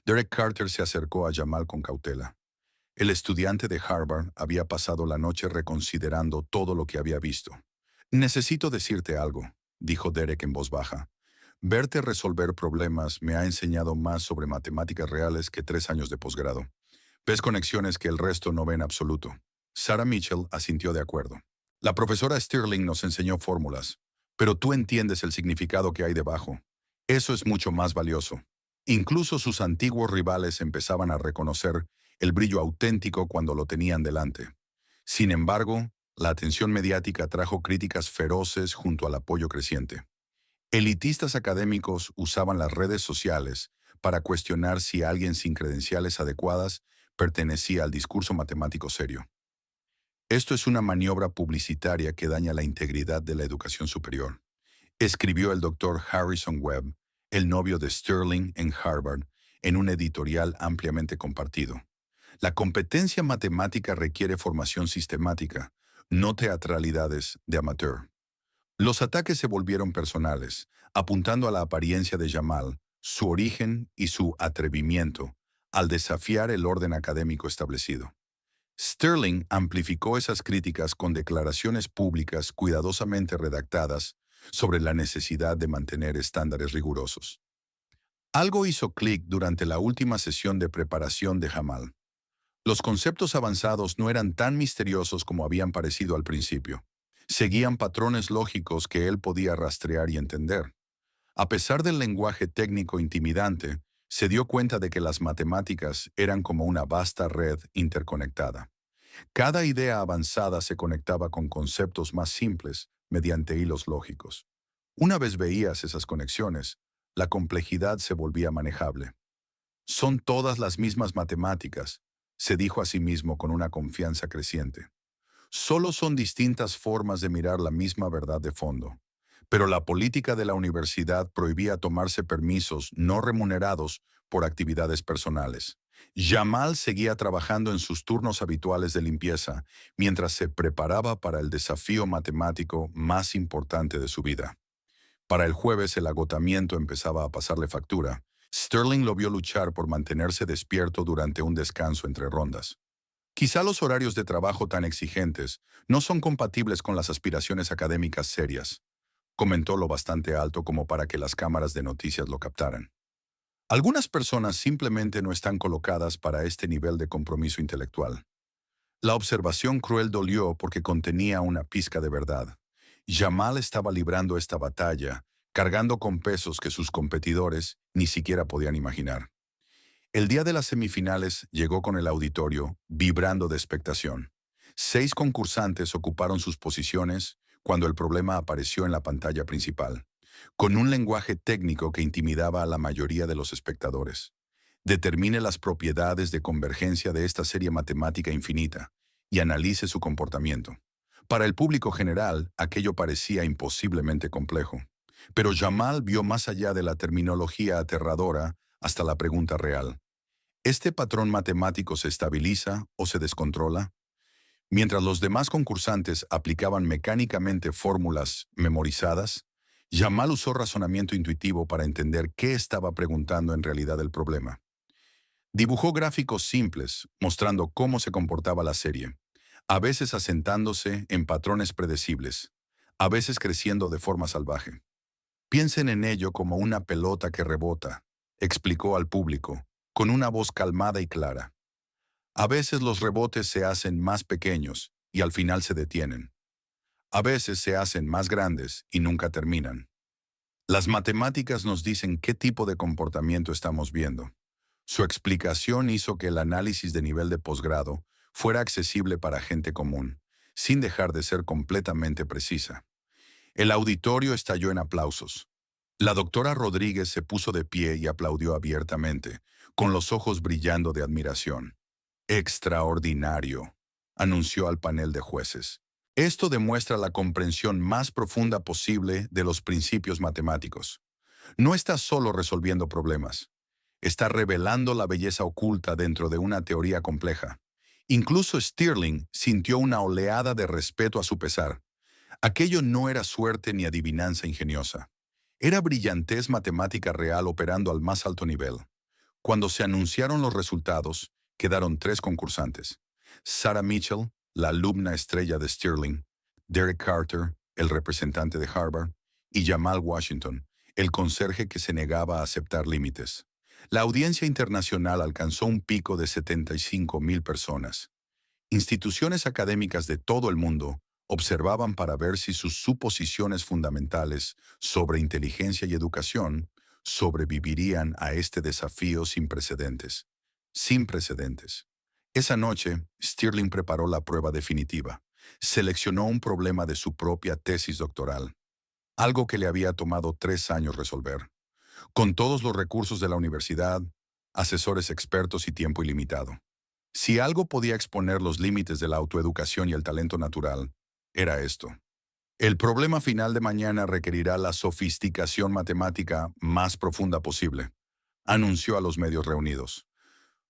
Derek Carter se acercó a Jamal con cautela. El estudiante de Harvard había pasado la noche reconsiderando todo lo que había visto. «Necesito decirte algo», dijo Derek en voz baja. «Verte resolver problemas me ha enseñado más sobre matemáticas reales que 3 años de posgrado. Ves conexiones que el resto no ve en absoluto». Sarah Mitchell asintió de acuerdo. «La profesora Stirling nos enseñó fórmulas, pero tú entiendes el significado que hay debajo. Eso es mucho más valioso». Incluso sus antiguos rivales empezaban a reconocer el brillo auténtico cuando lo tenían delante. Sin embargo, la atención mediática trajo críticas feroces junto al apoyo creciente. Elitistas académicos usaban las redes sociales para cuestionar si alguien sin credenciales adecuadas pertenecía al discurso matemático serio. «Esto es una maniobra publicitaria que daña la integridad de la educación superior», escribió el doctor Harrison Webb, el novio de Sterling en Harvard, en un editorial ampliamente compartido. «La competencia matemática requiere formación sistemática, no teatralidades de amateur». Los ataques se volvieron personales, apuntando a la apariencia de Jamal, su origen y su atrevimiento al desafiar el orden académico establecido. Sterling amplificó esas críticas con declaraciones públicas cuidadosamente redactadas sobre la necesidad de mantener estándares rigurosos. Algo hizo clic durante la última sesión de preparación de Jamal. Los conceptos avanzados no eran tan misteriosos como habían parecido al principio. Seguían patrones lógicos que él podía rastrear y entender. A pesar del lenguaje técnico intimidante, se dio cuenta de que las matemáticas eran como una vasta red interconectada. Cada idea avanzada se conectaba con conceptos más simples mediante hilos lógicos. Una vez veías esas conexiones, la complejidad se volvía manejable. «Son todas las mismas matemáticas», se dijo a sí mismo con una confianza creciente. «Solo son distintas formas de mirar la misma verdad de fondo». Pero la política de la universidad prohibía tomarse permisos no remunerados por actividades personales. Jamal seguía trabajando en sus turnos habituales de limpieza mientras se preparaba para el desafío matemático más importante de su vida. Para el jueves el agotamiento empezaba a pasarle factura. Sterling lo vio luchar por mantenerse despierto durante un descanso entre rondas. «Quizá los horarios de trabajo tan exigentes no son compatibles con las aspiraciones académicas serias», comentó lo bastante alto como para que las cámaras de noticias lo captaran. «Algunas personas simplemente no están colocadas para este nivel de compromiso intelectual». La observación cruel dolió porque contenía una pizca de verdad. Jamal estaba librando esta batalla, cargando con pesos que sus competidores ni siquiera podían imaginar. El día de las semifinales llegó con el auditorio vibrando de expectación. 6 concursantes ocuparon sus posiciones cuando el problema apareció en la pantalla principal, con un lenguaje técnico que intimidaba a la mayoría de los espectadores. Determine las propiedades de convergencia de esta serie matemática infinita y analice su comportamiento. Para el público general, aquello parecía imposiblemente complejo. Pero Jamal vio más allá de la terminología aterradora hasta la pregunta real. ¿Este patrón matemático se estabiliza o se descontrola? Mientras los demás concursantes aplicaban mecánicamente fórmulas memorizadas, Jamal usó razonamiento intuitivo para entender qué estaba preguntando en realidad el problema. Dibujó gráficos simples, mostrando cómo se comportaba la serie, a veces asentándose en patrones predecibles, a veces creciendo de forma salvaje. Piensen en ello como una pelota que rebota, explicó al público, con una voz calmada y clara. A veces los rebotes se hacen más pequeños y al final se detienen. A veces se hacen más grandes y nunca terminan. Las matemáticas nos dicen qué tipo de comportamiento estamos viendo. Su explicación hizo que el análisis de nivel de posgrado fuera accesible para gente común, sin dejar de ser completamente precisa. El auditorio estalló en aplausos. La doctora Rodríguez se puso de pie y aplaudió abiertamente, con los ojos brillando de admiración. Extraordinario, anunció al panel de jueces. Esto demuestra la comprensión más profunda posible de los principios matemáticos. No está solo resolviendo problemas, está revelando la belleza oculta dentro de una teoría compleja. Incluso Stirling sintió una oleada de respeto a su pesar. Aquello no era suerte ni adivinanza ingeniosa. Era brillantez matemática real operando al más alto nivel. Cuando se anunciaron los resultados, quedaron tres concursantes. Sarah Mitchell, la alumna estrella de Stirling, Derek Carter, el representante de Harvard, y Jamal Washington, el conserje que se negaba a aceptar límites. La audiencia internacional alcanzó un pico de 75,000 personas. Instituciones académicas de todo el mundo observaban para ver si sus suposiciones fundamentales sobre inteligencia y educación sobrevivirían a este desafío sin precedentes. Sin precedentes. Esa noche, Stirling preparó la prueba definitiva. Seleccionó un problema de su propia tesis doctoral, algo que le había tomado 3 años resolver, con todos los recursos de la universidad, asesores expertos y tiempo ilimitado. Si algo podía exponer los límites de la autoeducación y el talento natural, era esto. El problema final de mañana requerirá la sofisticación matemática más profunda posible, anunció a los medios reunidos.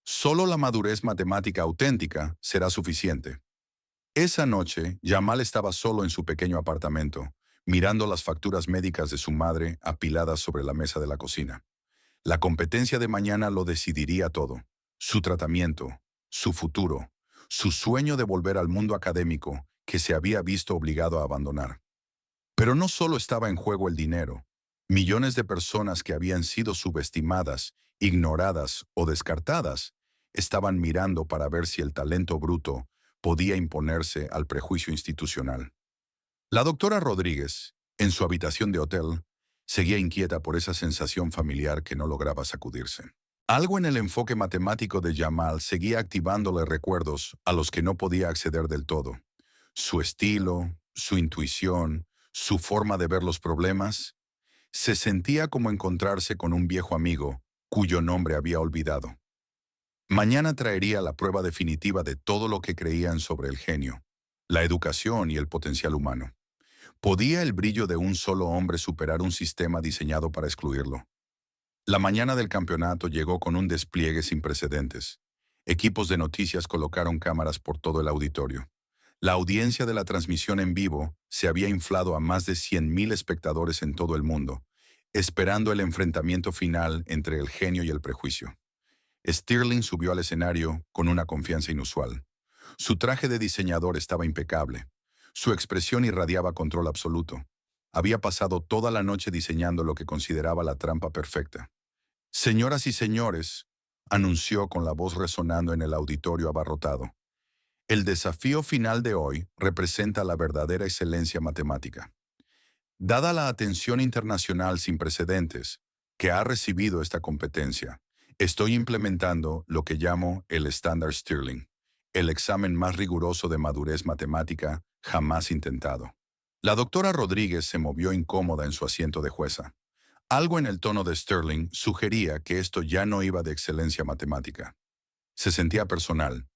Solo la madurez matemática auténtica será suficiente. Esa noche, Jamal estaba solo en su pequeño apartamento, mirando las facturas médicas de su madre apiladas sobre la mesa de la cocina. La competencia de mañana lo decidiría todo. Su tratamiento, su futuro, su sueño de volver al mundo académico que se había visto obligado a abandonar. Pero no solo estaba en juego el dinero. Millones de personas que habían sido subestimadas, ignoradas o descartadas estaban mirando para ver si el talento bruto podía imponerse al prejuicio institucional. La doctora Rodríguez, en su habitación de hotel, seguía inquieta por esa sensación familiar que no lograba sacudirse. Algo en el enfoque matemático de Jamal seguía activándole recuerdos a los que no podía acceder del todo. Su estilo, su intuición, su forma de ver los problemas. Se sentía como encontrarse con un viejo amigo cuyo nombre había olvidado. Mañana traería la prueba definitiva de todo lo que creían sobre el genio, la educación y el potencial humano. ¿Podía el brillo de un solo hombre superar un sistema diseñado para excluirlo? La mañana del campeonato llegó con un despliegue sin precedentes. Equipos de noticias colocaron cámaras por todo el auditorio. La audiencia de la transmisión en vivo se había inflado a más de 100,000 espectadores en todo el mundo, esperando el enfrentamiento final entre el genio y el prejuicio. Stirling subió al escenario con una confianza inusual. Su traje de diseñador estaba impecable. Su expresión irradiaba control absoluto. Había pasado toda la noche diseñando lo que consideraba la trampa perfecta. Señoras y señores, anunció con la voz resonando en el auditorio abarrotado. El desafío final de hoy representa la verdadera excelencia matemática. Dada la atención internacional sin precedentes que ha recibido esta competencia, estoy implementando lo que llamo el estándar Stirling, el examen más riguroso de madurez matemática jamás intentado. La doctora Rodríguez se movió incómoda en su asiento de jueza. Algo en el tono de Stirling sugería que esto ya no iba de excelencia matemática. Se sentía personal.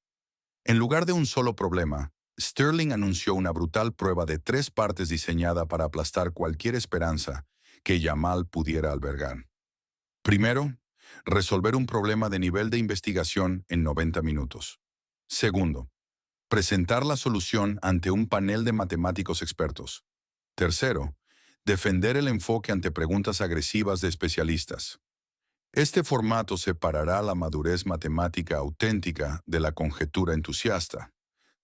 En lugar de un solo problema, Stirling anunció una brutal prueba de 3 partes diseñada para aplastar cualquier esperanza que Jamal pudiera albergar. Primero, resolver un problema de nivel de investigación en 90 minutos. Segundo, presentar la solución ante un panel de matemáticos expertos. Tercero, defender el enfoque ante preguntas agresivas de especialistas. Este formato separará la madurez matemática auténtica de la conjetura entusiasta,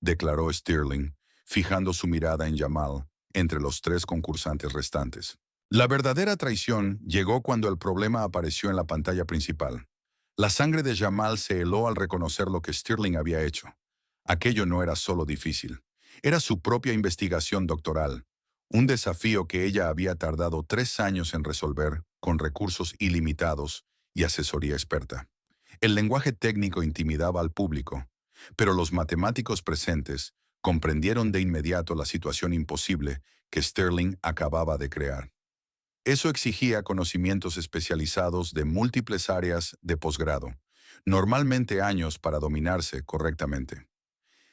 declaró Stirling, fijando su mirada en Jamal entre los tres concursantes restantes. La verdadera traición llegó cuando el problema apareció en la pantalla principal. La sangre de Jamal se heló al reconocer lo que Stirling había hecho. Aquello no era solo difícil, era su propia investigación doctoral, un desafío que ella había tardado 3 años en resolver con recursos ilimitados y asesoría experta. El lenguaje técnico intimidaba al público, pero los matemáticos presentes comprendieron de inmediato la situación imposible que Stirling acababa de crear. Eso exigía conocimientos especializados de múltiples áreas de posgrado, normalmente años para dominarse correctamente.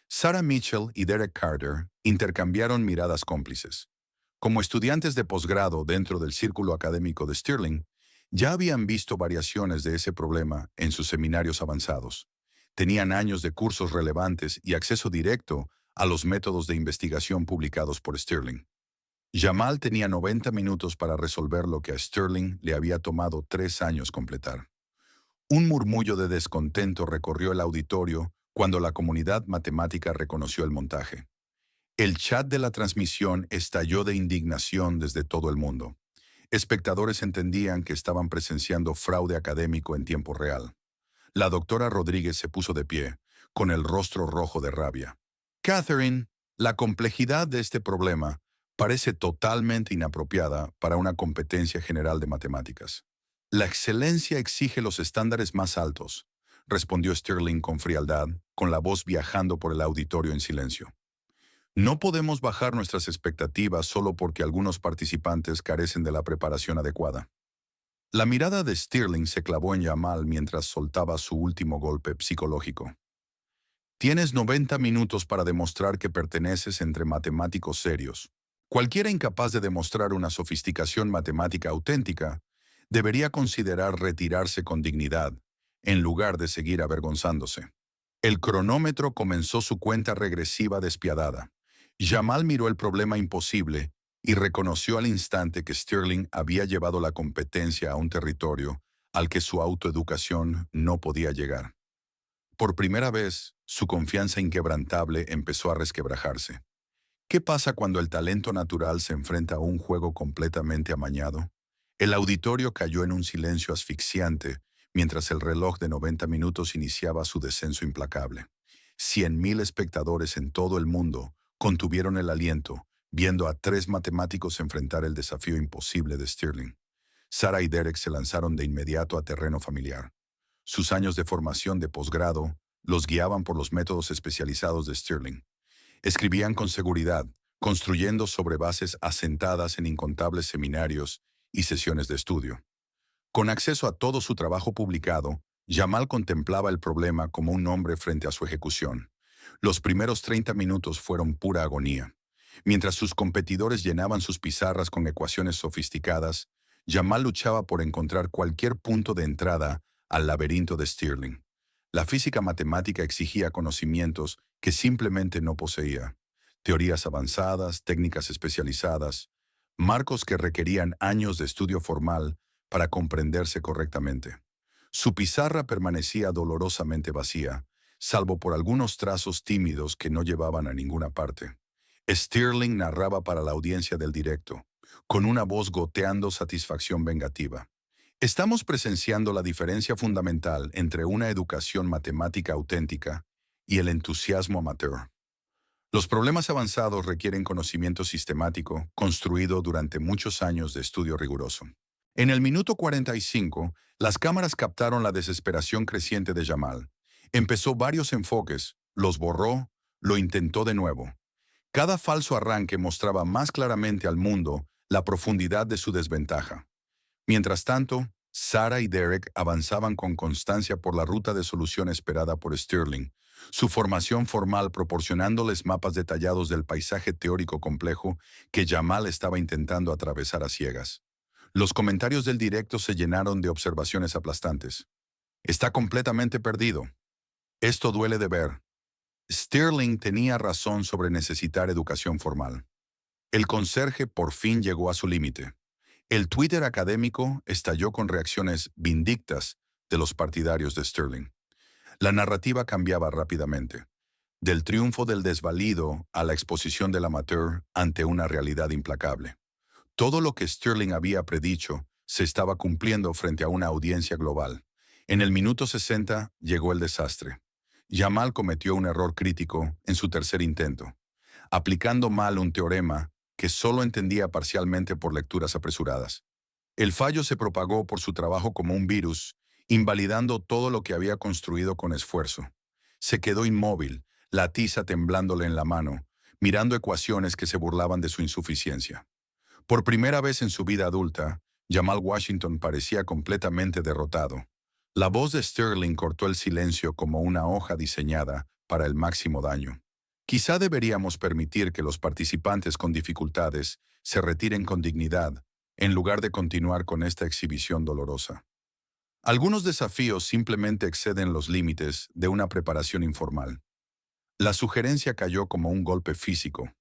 Sarah Mitchell y Derek Carter intercambiaron miradas cómplices. Como estudiantes de posgrado dentro del círculo académico de Stirling, ya habían visto variaciones de ese problema en sus seminarios avanzados. Tenían años de cursos relevantes y acceso directo a los métodos de investigación publicados por Stirling. Jamal tenía 90 minutos para resolver lo que a Stirling le había tomado 3 años completar. Un murmullo de descontento recorrió el auditorio cuando la comunidad matemática reconoció el montaje. El chat de la transmisión estalló de indignación desde todo el mundo. Espectadores entendían que estaban presenciando fraude académico en tiempo real. La doctora Rodríguez se puso de pie, con el rostro rojo de rabia. Catherine, la complejidad de este problema parece totalmente inapropiada para una competencia general de matemáticas. La excelencia exige los estándares más altos, respondió Stirling con frialdad, con la voz viajando por el auditorio en silencio. No podemos bajar nuestras expectativas solo porque algunos participantes carecen de la preparación adecuada. La mirada de Stirling se clavó en Jamal mientras soltaba su último golpe psicológico. Tienes 90 minutos para demostrar que perteneces entre matemáticos serios. Cualquiera incapaz de demostrar una sofisticación matemática auténtica debería considerar retirarse con dignidad, en lugar de seguir avergonzándose. El cronómetro comenzó su cuenta regresiva despiadada. Jamal miró el problema imposible y reconoció al instante que Stirling había llevado la competencia a un territorio al que su autoeducación no podía llegar. Por primera vez, su confianza inquebrantable empezó a resquebrajarse. ¿Qué pasa cuando el talento natural se enfrenta a un juego completamente amañado? El auditorio cayó en un silencio asfixiante mientras el reloj de 90 minutos iniciaba su descenso implacable. 100.000 espectadores en todo el mundo contuvieron el aliento, viendo a 3 matemáticos enfrentar el desafío imposible de Stirling. Sarah y Derek se lanzaron de inmediato a terreno familiar. Sus años de formación de posgrado los guiaban por los métodos especializados de Stirling. Escribían con seguridad, construyendo sobre bases asentadas en incontables seminarios y sesiones de estudio. Con acceso a todo su trabajo publicado, Jamal contemplaba el problema como un hombre frente a su ejecución. Los primeros 30 minutos fueron pura agonía. Mientras sus competidores llenaban sus pizarras con ecuaciones sofisticadas, Jamal luchaba por encontrar cualquier punto de entrada al laberinto de Stirling. La física matemática exigía conocimientos que simplemente no poseía. Teorías avanzadas, técnicas especializadas, marcos que requerían años de estudio formal para comprenderse correctamente. Su pizarra permanecía dolorosamente vacía, salvo por algunos trazos tímidos que no llevaban a ninguna parte. Stirling narraba para la audiencia del directo, con una voz goteando satisfacción vengativa. Estamos presenciando la diferencia fundamental entre una educación matemática auténtica y el entusiasmo amateur. Los problemas avanzados requieren conocimiento sistemático, construido durante muchos años de estudio riguroso. En el minuto 45, las cámaras captaron la desesperación creciente de Jamal. Empezó varios enfoques, los borró, lo intentó de nuevo. Cada falso arranque mostraba más claramente al mundo la profundidad de su desventaja. Mientras tanto, Sarah y Derek avanzaban con constancia por la ruta de solución esperada por Stirling, su formación formal proporcionándoles mapas detallados del paisaje teórico complejo que Jamal estaba intentando atravesar a ciegas. Los comentarios del directo se llenaron de observaciones aplastantes. Está completamente perdido. Esto duele de ver. Stirling tenía razón sobre necesitar educación formal. El conserje por fin llegó a su límite. El Twitter académico estalló con reacciones vindictas de los partidarios de Stirling. La narrativa cambiaba rápidamente, del triunfo del desvalido a la exposición del amateur ante una realidad implacable. Todo lo que Stirling había predicho se estaba cumpliendo frente a una audiencia global. En el minuto 60 llegó el desastre. Jamal cometió un error crítico en su tercer intento, aplicando mal un teorema que solo entendía parcialmente por lecturas apresuradas. El fallo se propagó por su trabajo como un virus, invalidando todo lo que había construido con esfuerzo. Se quedó inmóvil, la tiza temblándole en la mano, mirando ecuaciones que se burlaban de su insuficiencia. Por primera vez en su vida adulta, Jamal Washington parecía completamente derrotado. La voz de Stirling cortó el silencio como una hoja diseñada para el máximo daño. Quizá deberíamos permitir que los participantes con dificultades se retiren con dignidad, en lugar de continuar con esta exhibición dolorosa. Algunos desafíos simplemente exceden los límites de una preparación informal. La sugerencia cayó como un golpe físico.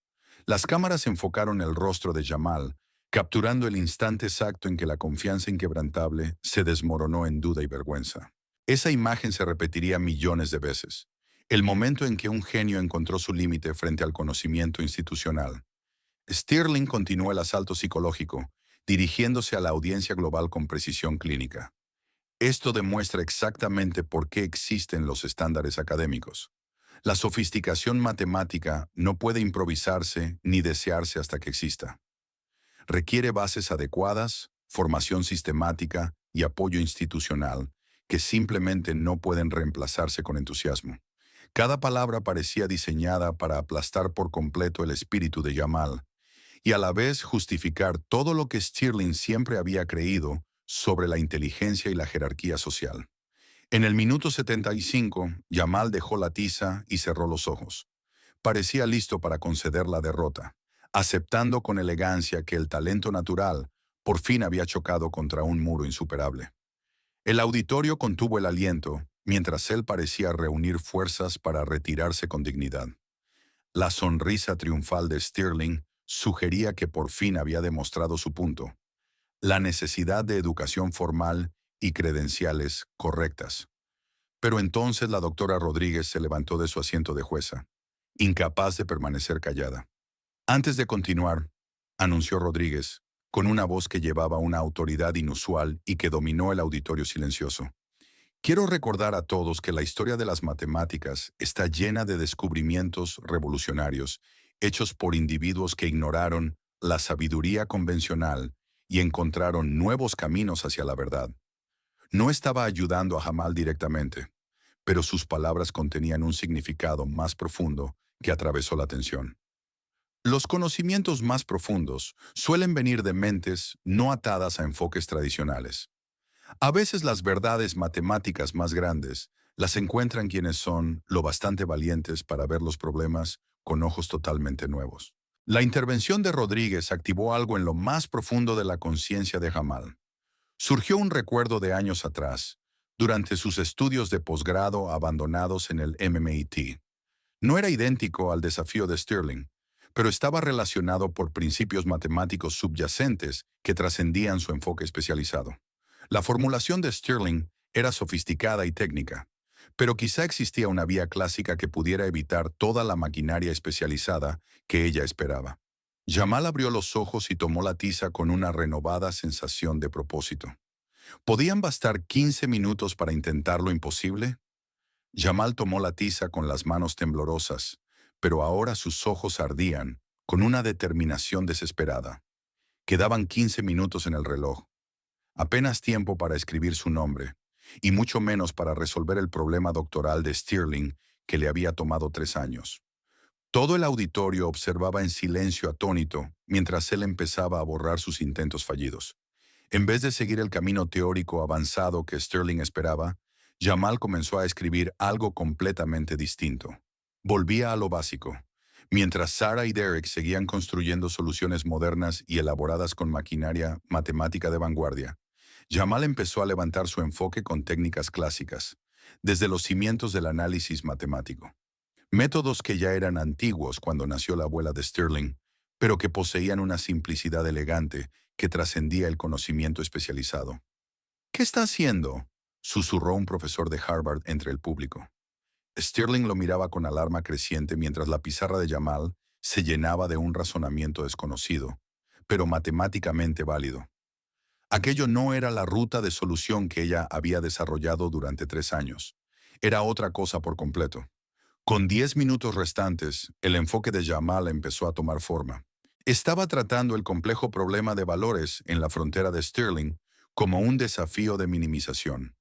Las cámaras enfocaron el rostro de Jamal, capturando el instante exacto en que la confianza inquebrantable se desmoronó en duda y vergüenza. Esa imagen se repetiría millones de veces. El momento en que un genio encontró su límite frente al conocimiento institucional. Stirling continuó el asalto psicológico, dirigiéndose a la audiencia global con precisión clínica. Esto demuestra exactamente por qué existen los estándares académicos. La sofisticación matemática no puede improvisarse ni desearse hasta que exista. Requiere bases adecuadas, formación sistemática y apoyo institucional que simplemente no pueden reemplazarse con entusiasmo. Cada palabra parecía diseñada para aplastar por completo el espíritu de Jamal y a la vez justificar todo lo que Stirling siempre había creído sobre la inteligencia y la jerarquía social. En el minuto 75, Jamal dejó la tiza y cerró los ojos. Parecía listo para conceder la derrota, aceptando con elegancia que el talento natural por fin había chocado contra un muro insuperable. El auditorio contuvo el aliento, mientras él parecía reunir fuerzas para retirarse con dignidad. La sonrisa triunfal de Stirling sugería que por fin había demostrado su punto: la necesidad de educación formal y credenciales correctas. Pero entonces la doctora Rodríguez se levantó de su asiento de jueza, incapaz de permanecer callada. Antes de continuar, anunció Rodríguez, con una voz que llevaba una autoridad inusual y que dominó el auditorio silencioso. Quiero recordar a todos que la historia de las matemáticas está llena de descubrimientos revolucionarios, hechos por individuos que ignoraron la sabiduría convencional y encontraron nuevos caminos hacia la verdad. No estaba ayudando a Jamal directamente, pero sus palabras contenían un significado más profundo que atravesó la atención. Los conocimientos más profundos suelen venir de mentes no atadas a enfoques tradicionales. A veces las verdades matemáticas más grandes las encuentran quienes son lo bastante valientes para ver los problemas con ojos totalmente nuevos. La intervención de Rodríguez activó algo en lo más profundo de la conciencia de Jamal. Surgió un recuerdo de años atrás, durante sus estudios de posgrado abandonados en el MIT. No era idéntico al desafío de Stirling, pero estaba relacionado por principios matemáticos subyacentes que trascendían su enfoque especializado. La formulación de Stirling era sofisticada y técnica, pero quizá existía una vía clásica que pudiera evitar toda la maquinaria especializada que ella esperaba. Jamal abrió los ojos y tomó la tiza con una renovada sensación de propósito. ¿Podían bastar 15 minutos para intentar lo imposible? Jamal tomó la tiza con las manos temblorosas, pero ahora sus ojos ardían con una determinación desesperada. Quedaban 15 minutos en el reloj. Apenas tiempo para escribir su nombre, y mucho menos para resolver el problema doctoral de Stirling que le había tomado 3 años. Todo el auditorio observaba en silencio atónito mientras él empezaba a borrar sus intentos fallidos. En vez de seguir el camino teórico avanzado que Stirling esperaba, Jamal comenzó a escribir algo completamente distinto. Volvía a lo básico, Mientras Sarah y Derek seguían construyendo soluciones modernas y elaboradas con maquinaria matemática de vanguardia, Jamal empezó a levantar su enfoque con técnicas clásicas, desde los cimientos del análisis matemático. Métodos que ya eran antiguos cuando nació la abuela de Stirling, pero que poseían una simplicidad elegante que trascendía el conocimiento especializado. ¿Qué está haciendo?, susurró un profesor de Harvard entre el público. Stirling lo miraba con alarma creciente mientras la pizarra de Jamal se llenaba de un razonamiento desconocido, pero matemáticamente válido. Aquello no era la ruta de solución que ella había desarrollado durante 3 años. Era otra cosa por completo. Con 10 minutos restantes, el enfoque de Jamal empezó a tomar forma. Estaba tratando el complejo problema de valores en la frontera de Stirling como un desafío de minimización.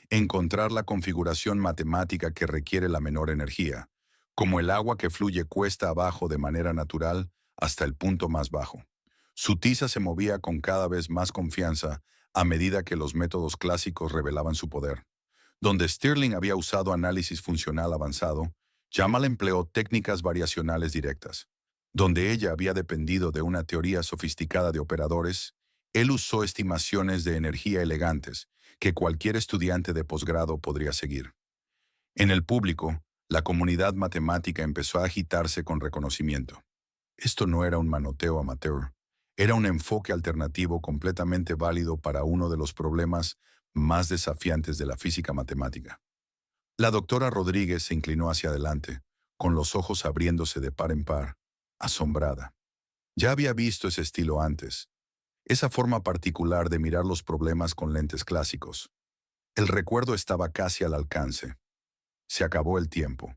Encontrar la configuración matemática que requiere la menor energía, como el agua que fluye cuesta abajo de manera natural hasta el punto más bajo. Su tiza se movía con cada vez más confianza a medida que los métodos clásicos revelaban su poder. Donde Stirling había usado análisis funcional avanzado, Jamal empleó técnicas variacionales directas. Donde ella había dependido de una teoría sofisticada de operadores, él usó estimaciones de energía elegantes que cualquier estudiante de posgrado podría seguir. En el público, la comunidad matemática empezó a agitarse con reconocimiento. Esto no era un manoteo amateur, era un enfoque alternativo completamente válido para uno de los problemas más desafiantes de la física matemática. La doctora Rodríguez se inclinó hacia adelante, con los ojos abriéndose de par en par, asombrada. Ya había visto ese estilo antes, esa forma particular de mirar los problemas con lentes clásicos. El recuerdo estaba casi al alcance. Se acabó el tiempo.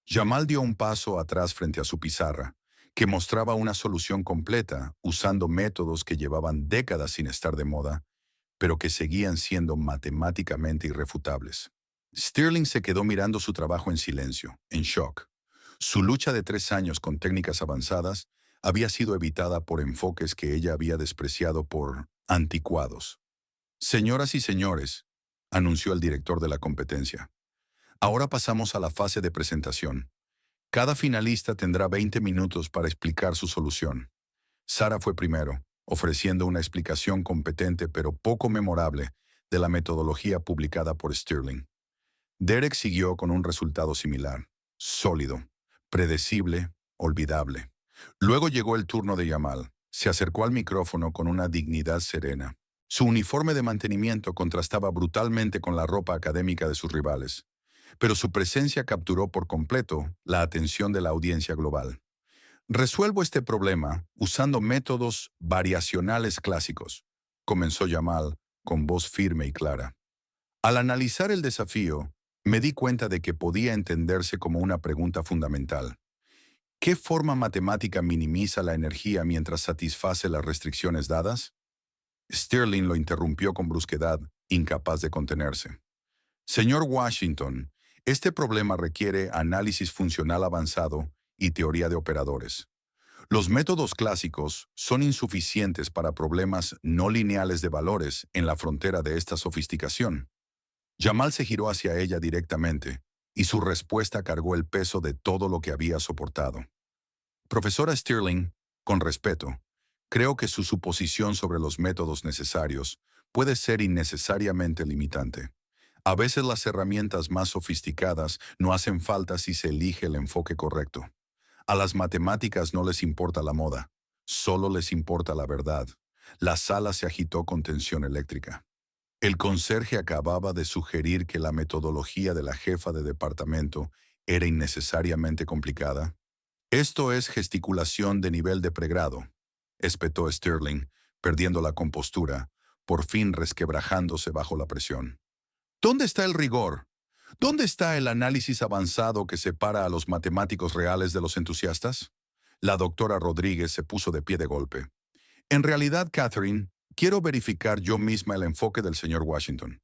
Jamal dio un paso atrás frente a su pizarra, que mostraba una solución completa usando métodos que llevaban décadas sin estar de moda, pero que seguían siendo matemáticamente irrefutables. Stirling se quedó mirando su trabajo en silencio, en shock. Su lucha de 3 años con técnicas avanzadas había sido evitada por enfoques que ella había despreciado por anticuados. Señoras y señores, anunció el director de la competencia. Ahora pasamos a la fase de presentación. Cada finalista tendrá 20 minutos para explicar su solución. Sarah fue primero, ofreciendo una explicación competente pero poco memorable de la metodología publicada por Stirling. Derek siguió con un resultado similar, sólido, predecible, olvidable. Luego llegó el turno de Jamal. Se acercó al micrófono con una dignidad serena. Su uniforme de mantenimiento contrastaba brutalmente con la ropa académica de sus rivales, pero su presencia capturó por completo la atención de la audiencia global. Resuelvo este problema usando métodos variacionales clásicos, comenzó Jamal con voz firme y clara. Al analizar el desafío, me di cuenta de que podía entenderse como una pregunta fundamental. ¿Qué forma matemática minimiza la energía mientras satisface las restricciones dadas? Stirling lo interrumpió con brusquedad, incapaz de contenerse. Señor Washington, este problema requiere análisis funcional avanzado y teoría de operadores. Los métodos clásicos son insuficientes para problemas no lineales de valores en la frontera de esta sofisticación. Jamal se giró hacia ella directamente, y su respuesta cargó el peso de todo lo que había soportado. Profesora Stirling, con respeto, creo que su suposición sobre los métodos necesarios puede ser innecesariamente limitante. A veces las herramientas más sofisticadas no hacen falta si se elige el enfoque correcto. A las matemáticas no les importa la moda, solo les importa la verdad. La sala se agitó con tensión eléctrica. El conserje acababa de sugerir que la metodología de la jefa de departamento era innecesariamente complicada. Esto es gesticulación de nivel de pregrado, espetó Stirling, perdiendo la compostura, por fin resquebrajándose bajo la presión. ¿Dónde está el rigor? ¿Dónde está el análisis avanzado que separa a los matemáticos reales de los entusiastas? La doctora Rodríguez se puso de pie de golpe. En realidad, Catherine, quiero verificar yo misma el enfoque del señor Washington.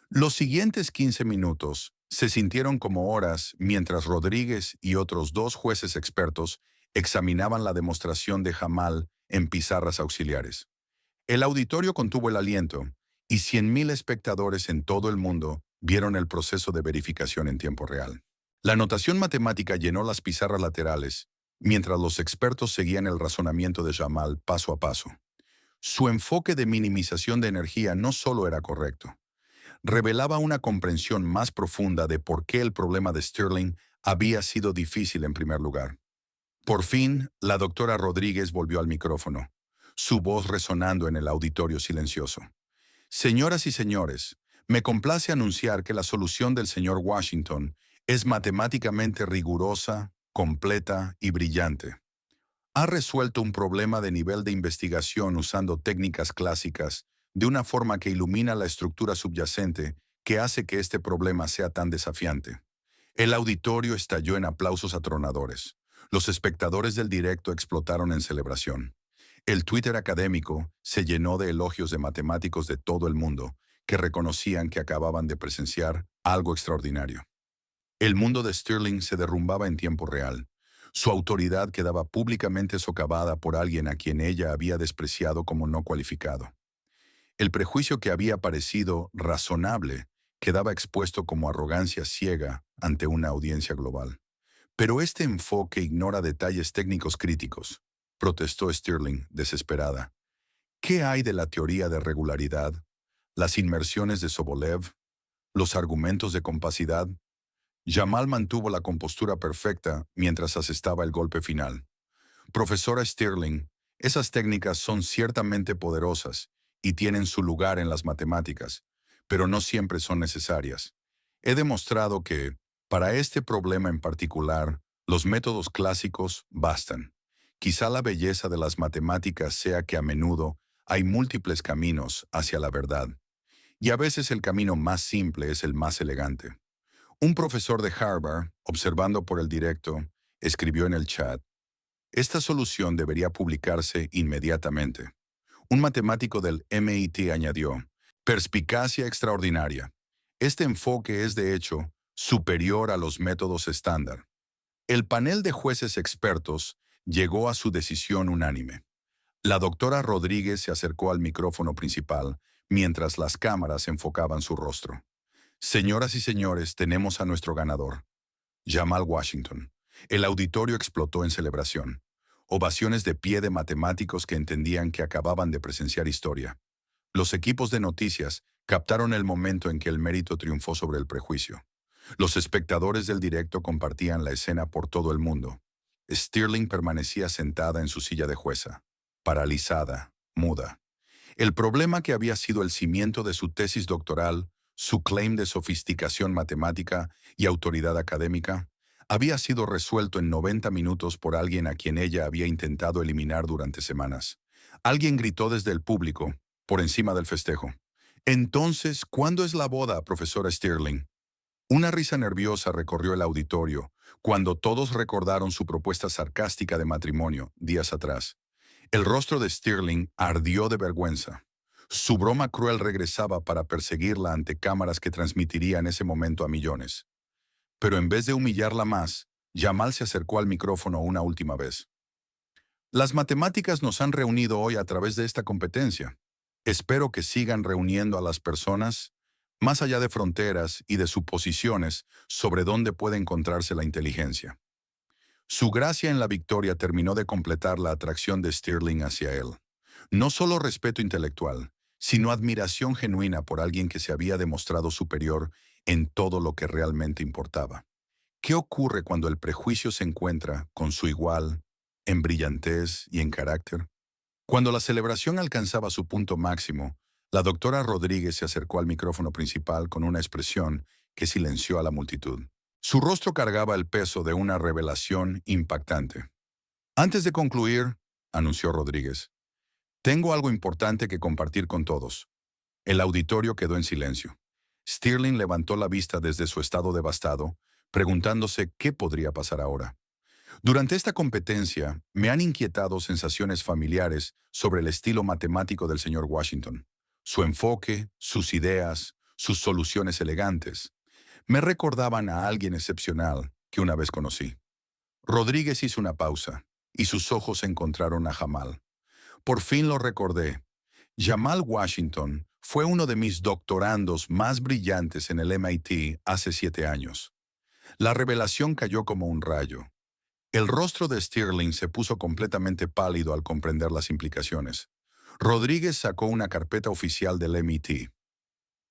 Los siguientes 15 minutos se sintieron como horas mientras Rodríguez y otros 2 jueces expertos examinaban la demostración de Jamal en pizarras auxiliares. El auditorio contuvo el aliento y 100,000 espectadores en todo el mundo vieron el proceso de verificación en tiempo real. La notación matemática llenó las pizarras laterales mientras los expertos seguían el razonamiento de Jamal paso a paso. Su enfoque de minimización de energía no solo era correcto, revelaba una comprensión más profunda de por qué el problema de Stirling había sido difícil en primer lugar. Por fin, la doctora Rodríguez volvió al micrófono, su voz resonando en el auditorio silencioso. Señoras y señores, me complace anunciar que la solución del señor Washington es matemáticamente rigurosa, completa y brillante. Ha resuelto un problema de nivel de investigación usando técnicas clásicas de una forma que ilumina la estructura subyacente que hace que este problema sea tan desafiante. El auditorio estalló en aplausos atronadores. Los espectadores del directo explotaron en celebración. El Twitter académico se llenó de elogios de matemáticos de todo el mundo que reconocían que acababan de presenciar algo extraordinario. El mundo de Stirling se derrumbaba en tiempo real. Su autoridad quedaba públicamente socavada por alguien a quien ella había despreciado como no cualificado. El prejuicio que había parecido razonable quedaba expuesto como arrogancia ciega ante una audiencia global. Pero este enfoque ignora detalles técnicos críticos, protestó Stirling, desesperada. ¿Qué hay de la teoría de regularidad, las inmersiones de Sobolev, los argumentos de compacidad? Jamal mantuvo la compostura perfecta mientras asestaba el golpe final. Profesora Stirling, esas técnicas son ciertamente poderosas y tienen su lugar en las matemáticas, pero no siempre son necesarias. He demostrado que, para este problema en particular, los métodos clásicos bastan. Quizá la belleza de las matemáticas sea que a menudo hay múltiples caminos hacia la verdad, y a veces el camino más simple es el más elegante. Un profesor de Harvard, observando por el directo, escribió en el chat: esta solución debería publicarse inmediatamente. Un matemático del MIT añadió: perspicacia extraordinaria. Este enfoque es, de hecho, superior a los métodos estándar. El panel de jueces expertos llegó a su decisión unánime. La doctora Rodríguez se acercó al micrófono principal mientras las cámaras enfocaban su rostro. Señoras y señores, tenemos a nuestro ganador, Jamal Washington. El auditorio explotó en celebración. Ovaciones de pie de matemáticos que entendían que acababan de presenciar historia. Los equipos de noticias captaron el momento en que el mérito triunfó sobre el prejuicio. Los espectadores del directo compartían la escena por todo el mundo. Stirling permanecía sentada en su silla de jueza, paralizada, muda. El problema que había sido el cimiento de su tesis doctoral, su claim de sofisticación matemática y autoridad académica, había sido resuelto en 90 minutos por alguien a quien ella había intentado eliminar durante semanas. Alguien gritó desde el público, por encima del festejo: entonces, ¿cuándo es la boda, profesora Stirling? Una risa nerviosa recorrió el auditorio cuando todos recordaron su propuesta sarcástica de matrimonio días atrás. El rostro de Stirling ardió de vergüenza. Su broma cruel regresaba para perseguirla ante cámaras que transmitirían ese momento a millones. Pero en vez de humillarla más, Jamal se acercó al micrófono una última vez. Las matemáticas nos han reunido hoy a través de esta competencia. Espero que sigan reuniendo a las personas más allá de fronteras y de suposiciones sobre dónde puede encontrarse la inteligencia. Su gracia en la victoria terminó de completar la atracción de Stirling hacia él. No solo respeto intelectual, sino admiración genuina por alguien que se había demostrado superior en todo lo que realmente importaba. ¿Qué ocurre cuando el prejuicio se encuentra con su igual en brillantez y en carácter? Cuando la celebración alcanzaba su punto máximo, la doctora Rodríguez se acercó al micrófono principal con una expresión que silenció a la multitud. Su rostro cargaba el peso de una revelación impactante. Antes de concluir, anunció Rodríguez, tengo algo importante que compartir con todos. El auditorio quedó en silencio. Stirling levantó la vista desde su estado devastado, preguntándose qué podría pasar ahora. Durante esta competencia, me han inquietado sensaciones familiares sobre el estilo matemático del señor Washington. Su enfoque, sus ideas, sus soluciones elegantes, me recordaban a alguien excepcional que una vez conocí. Rodríguez hizo una pausa, y sus ojos encontraron a Jamal. Por fin lo recordé. Jamal Washington fue uno de mis doctorandos más brillantes en el MIT hace 7 años. La revelación cayó como un rayo. El rostro de Stirling se puso completamente pálido al comprender las implicaciones. Rodríguez sacó una carpeta oficial del MIT.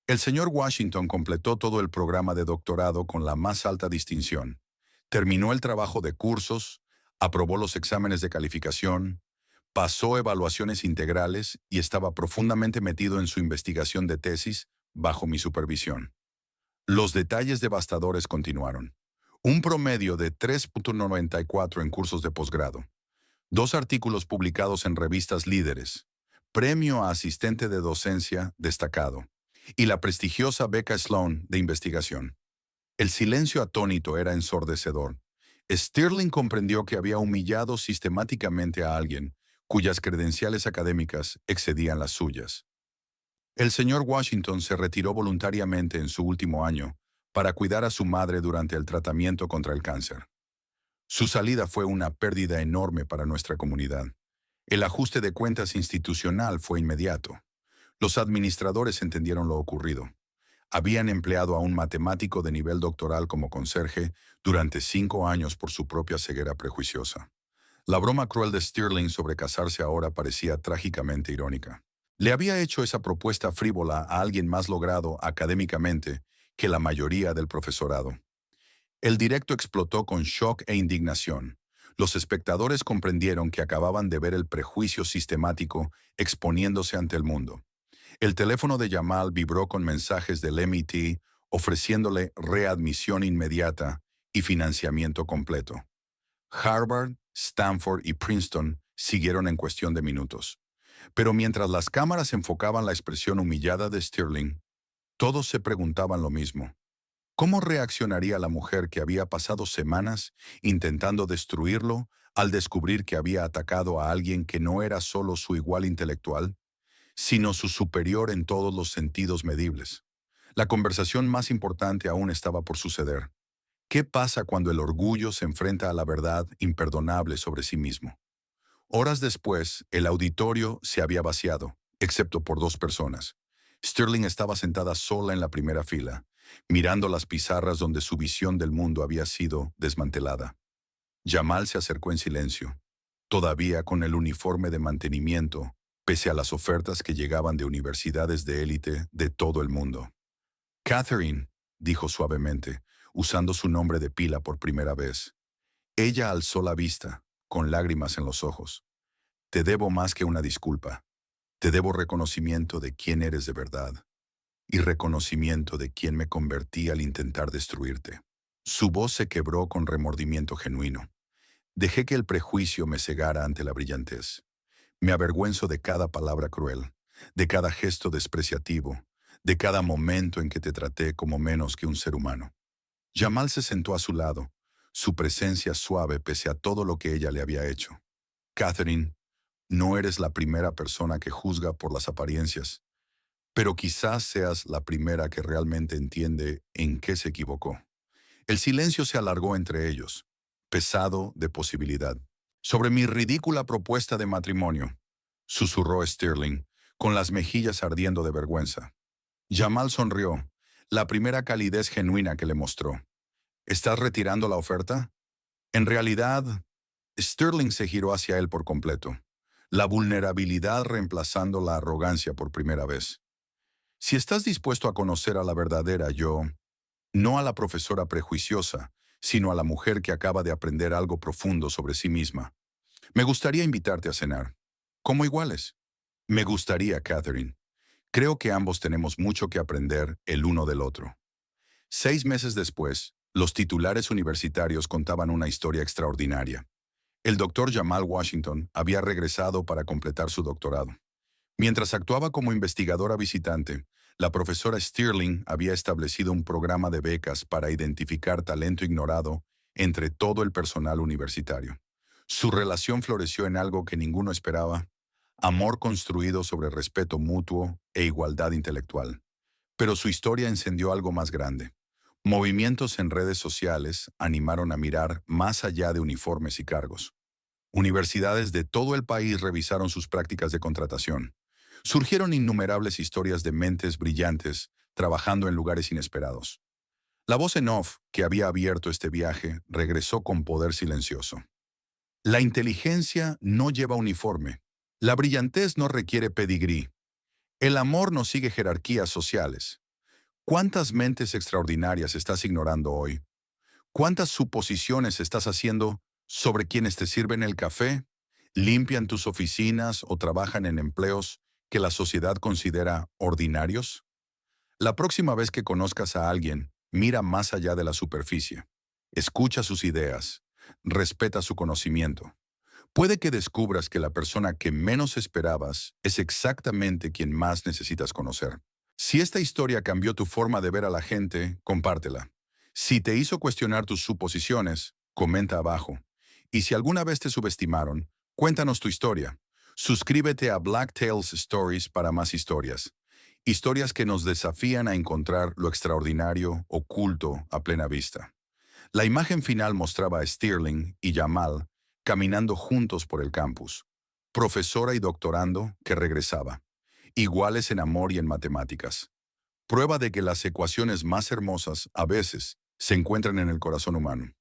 El señor Washington completó todo el programa de doctorado con la más alta distinción. Terminó el trabajo de cursos, aprobó los exámenes de calificación, pasó evaluaciones integrales y estaba profundamente metido en su investigación de tesis bajo mi supervisión. Los detalles devastadores continuaron. Un promedio de 3.94 en cursos de posgrado, 2 artículos publicados en revistas líderes, premio a asistente de docencia destacado y la prestigiosa beca Sloan de investigación. El silencio atónito era ensordecedor. Stirling comprendió que había humillado sistemáticamente a alguien cuyas credenciales académicas excedían las suyas. El señor Washington se retiró voluntariamente en su último año para cuidar a su madre durante el tratamiento contra el cáncer. Su salida fue una pérdida enorme para nuestra comunidad. El ajuste de cuentas institucional fue inmediato. Los administradores entendieron lo ocurrido. Habían empleado a un matemático de nivel doctoral como conserje durante 5 años por su propia ceguera prejuiciosa. La broma cruel de Stirling sobre casarse ahora parecía trágicamente irónica. Le había hecho esa propuesta frívola a alguien más logrado académicamente que la mayoría del profesorado. El directo explotó con shock e indignación. Los espectadores comprendieron que acababan de ver el prejuicio sistemático exponiéndose ante el mundo. El teléfono de Jamal vibró con mensajes del MIT ofreciéndole readmisión inmediata y financiamiento completo. Harvard, Stanford y Princeton siguieron en cuestión de minutos. Pero mientras las cámaras enfocaban la expresión humillada de Stirling, todos se preguntaban lo mismo. ¿Cómo reaccionaría la mujer que había pasado semanas intentando destruirlo al descubrir que había atacado a alguien que no era solo su igual intelectual, sino su superior en todos los sentidos medibles? La conversación más importante aún estaba por suceder. ¿Qué pasa cuando el orgullo se enfrenta a la verdad imperdonable sobre sí mismo? Horas después, el auditorio se había vaciado, excepto por 2 personas. Stirling estaba sentada sola en la primera fila, mirando las pizarras donde su visión del mundo había sido desmantelada. Jamal se acercó en silencio, todavía con el uniforme de mantenimiento, pese a las ofertas que llegaban de universidades de élite de todo el mundo. Catherine, dijo suavemente, usando su nombre de pila por primera vez. Ella alzó la vista, con lágrimas en los ojos. Te debo más que una disculpa. Te debo reconocimiento de quién eres de verdad y reconocimiento de quién me convertí al intentar destruirte. Su voz se quebró con remordimiento genuino. Dejé que el prejuicio me cegara ante la brillantez. Me avergüenzo de cada palabra cruel, de cada gesto despreciativo, de cada momento en que te traté como menos que un ser humano. Jamal se sentó a su lado, su presencia suave pese a todo lo que ella le había hecho. Catherine, no eres la primera persona que juzga por las apariencias, pero quizás seas la primera que realmente entiende en qué se equivocó. El silencio se alargó entre ellos, pesado de posibilidad. Sobre mi ridícula propuesta de matrimonio, susurró Stirling, con las mejillas ardiendo de vergüenza. Jamal sonrió, la primera calidez genuina que le mostró. ¿Estás retirando la oferta? En realidad, Stirling se giró hacia él por completo, la vulnerabilidad reemplazando la arrogancia por primera vez. Si estás dispuesto a conocer a la verdadera yo, no a la profesora prejuiciosa, sino a la mujer que acaba de aprender algo profundo sobre sí misma, me gustaría invitarte a cenar. Como iguales. Me gustaría, Catherine. Creo que ambos tenemos mucho que aprender el uno del otro. 6 meses después, los titulares universitarios contaban una historia extraordinaria. El doctor Jamal Washington había regresado para completar su doctorado. Mientras actuaba como investigadora visitante, la profesora Stirling había establecido un programa de becas para identificar talento ignorado entre todo el personal universitario. Su relación floreció en algo que ninguno esperaba: amor construido sobre respeto mutuo e igualdad intelectual. Pero su historia encendió algo más grande. Movimientos en redes sociales animaron a mirar más allá de uniformes y cargos. Universidades de todo el país revisaron sus prácticas de contratación. Surgieron innumerables historias de mentes brillantes trabajando en lugares inesperados. La voz en off que había abierto este viaje regresó con poder silencioso. La inteligencia no lleva uniforme. La brillantez no requiere pedigrí. El amor no sigue jerarquías sociales. ¿Cuántas mentes extraordinarias estás ignorando hoy? ¿Cuántas suposiciones estás haciendo sobre quienes te sirven el café, limpian tus oficinas o trabajan en empleos que la sociedad considera ordinarios? La próxima vez que conozcas a alguien, mira más allá de la superficie. Escucha sus ideas. Respeta su conocimiento. Puede que descubras que la persona que menos esperabas es exactamente quien más necesitas conocer. Si esta historia cambió tu forma de ver a la gente, compártela. Si te hizo cuestionar tus suposiciones, comenta abajo. Y si alguna vez te subestimaron, cuéntanos tu historia. Suscríbete a Black Tales Stories para más historias. Historias que nos desafían a encontrar lo extraordinario oculto a plena vista. La imagen final mostraba a Stirling y Jamal caminando juntos por el campus, profesora y doctorando que regresaba, iguales en amor y en matemáticas. Prueba de que las ecuaciones más hermosas, a veces, se encuentran en el corazón humano.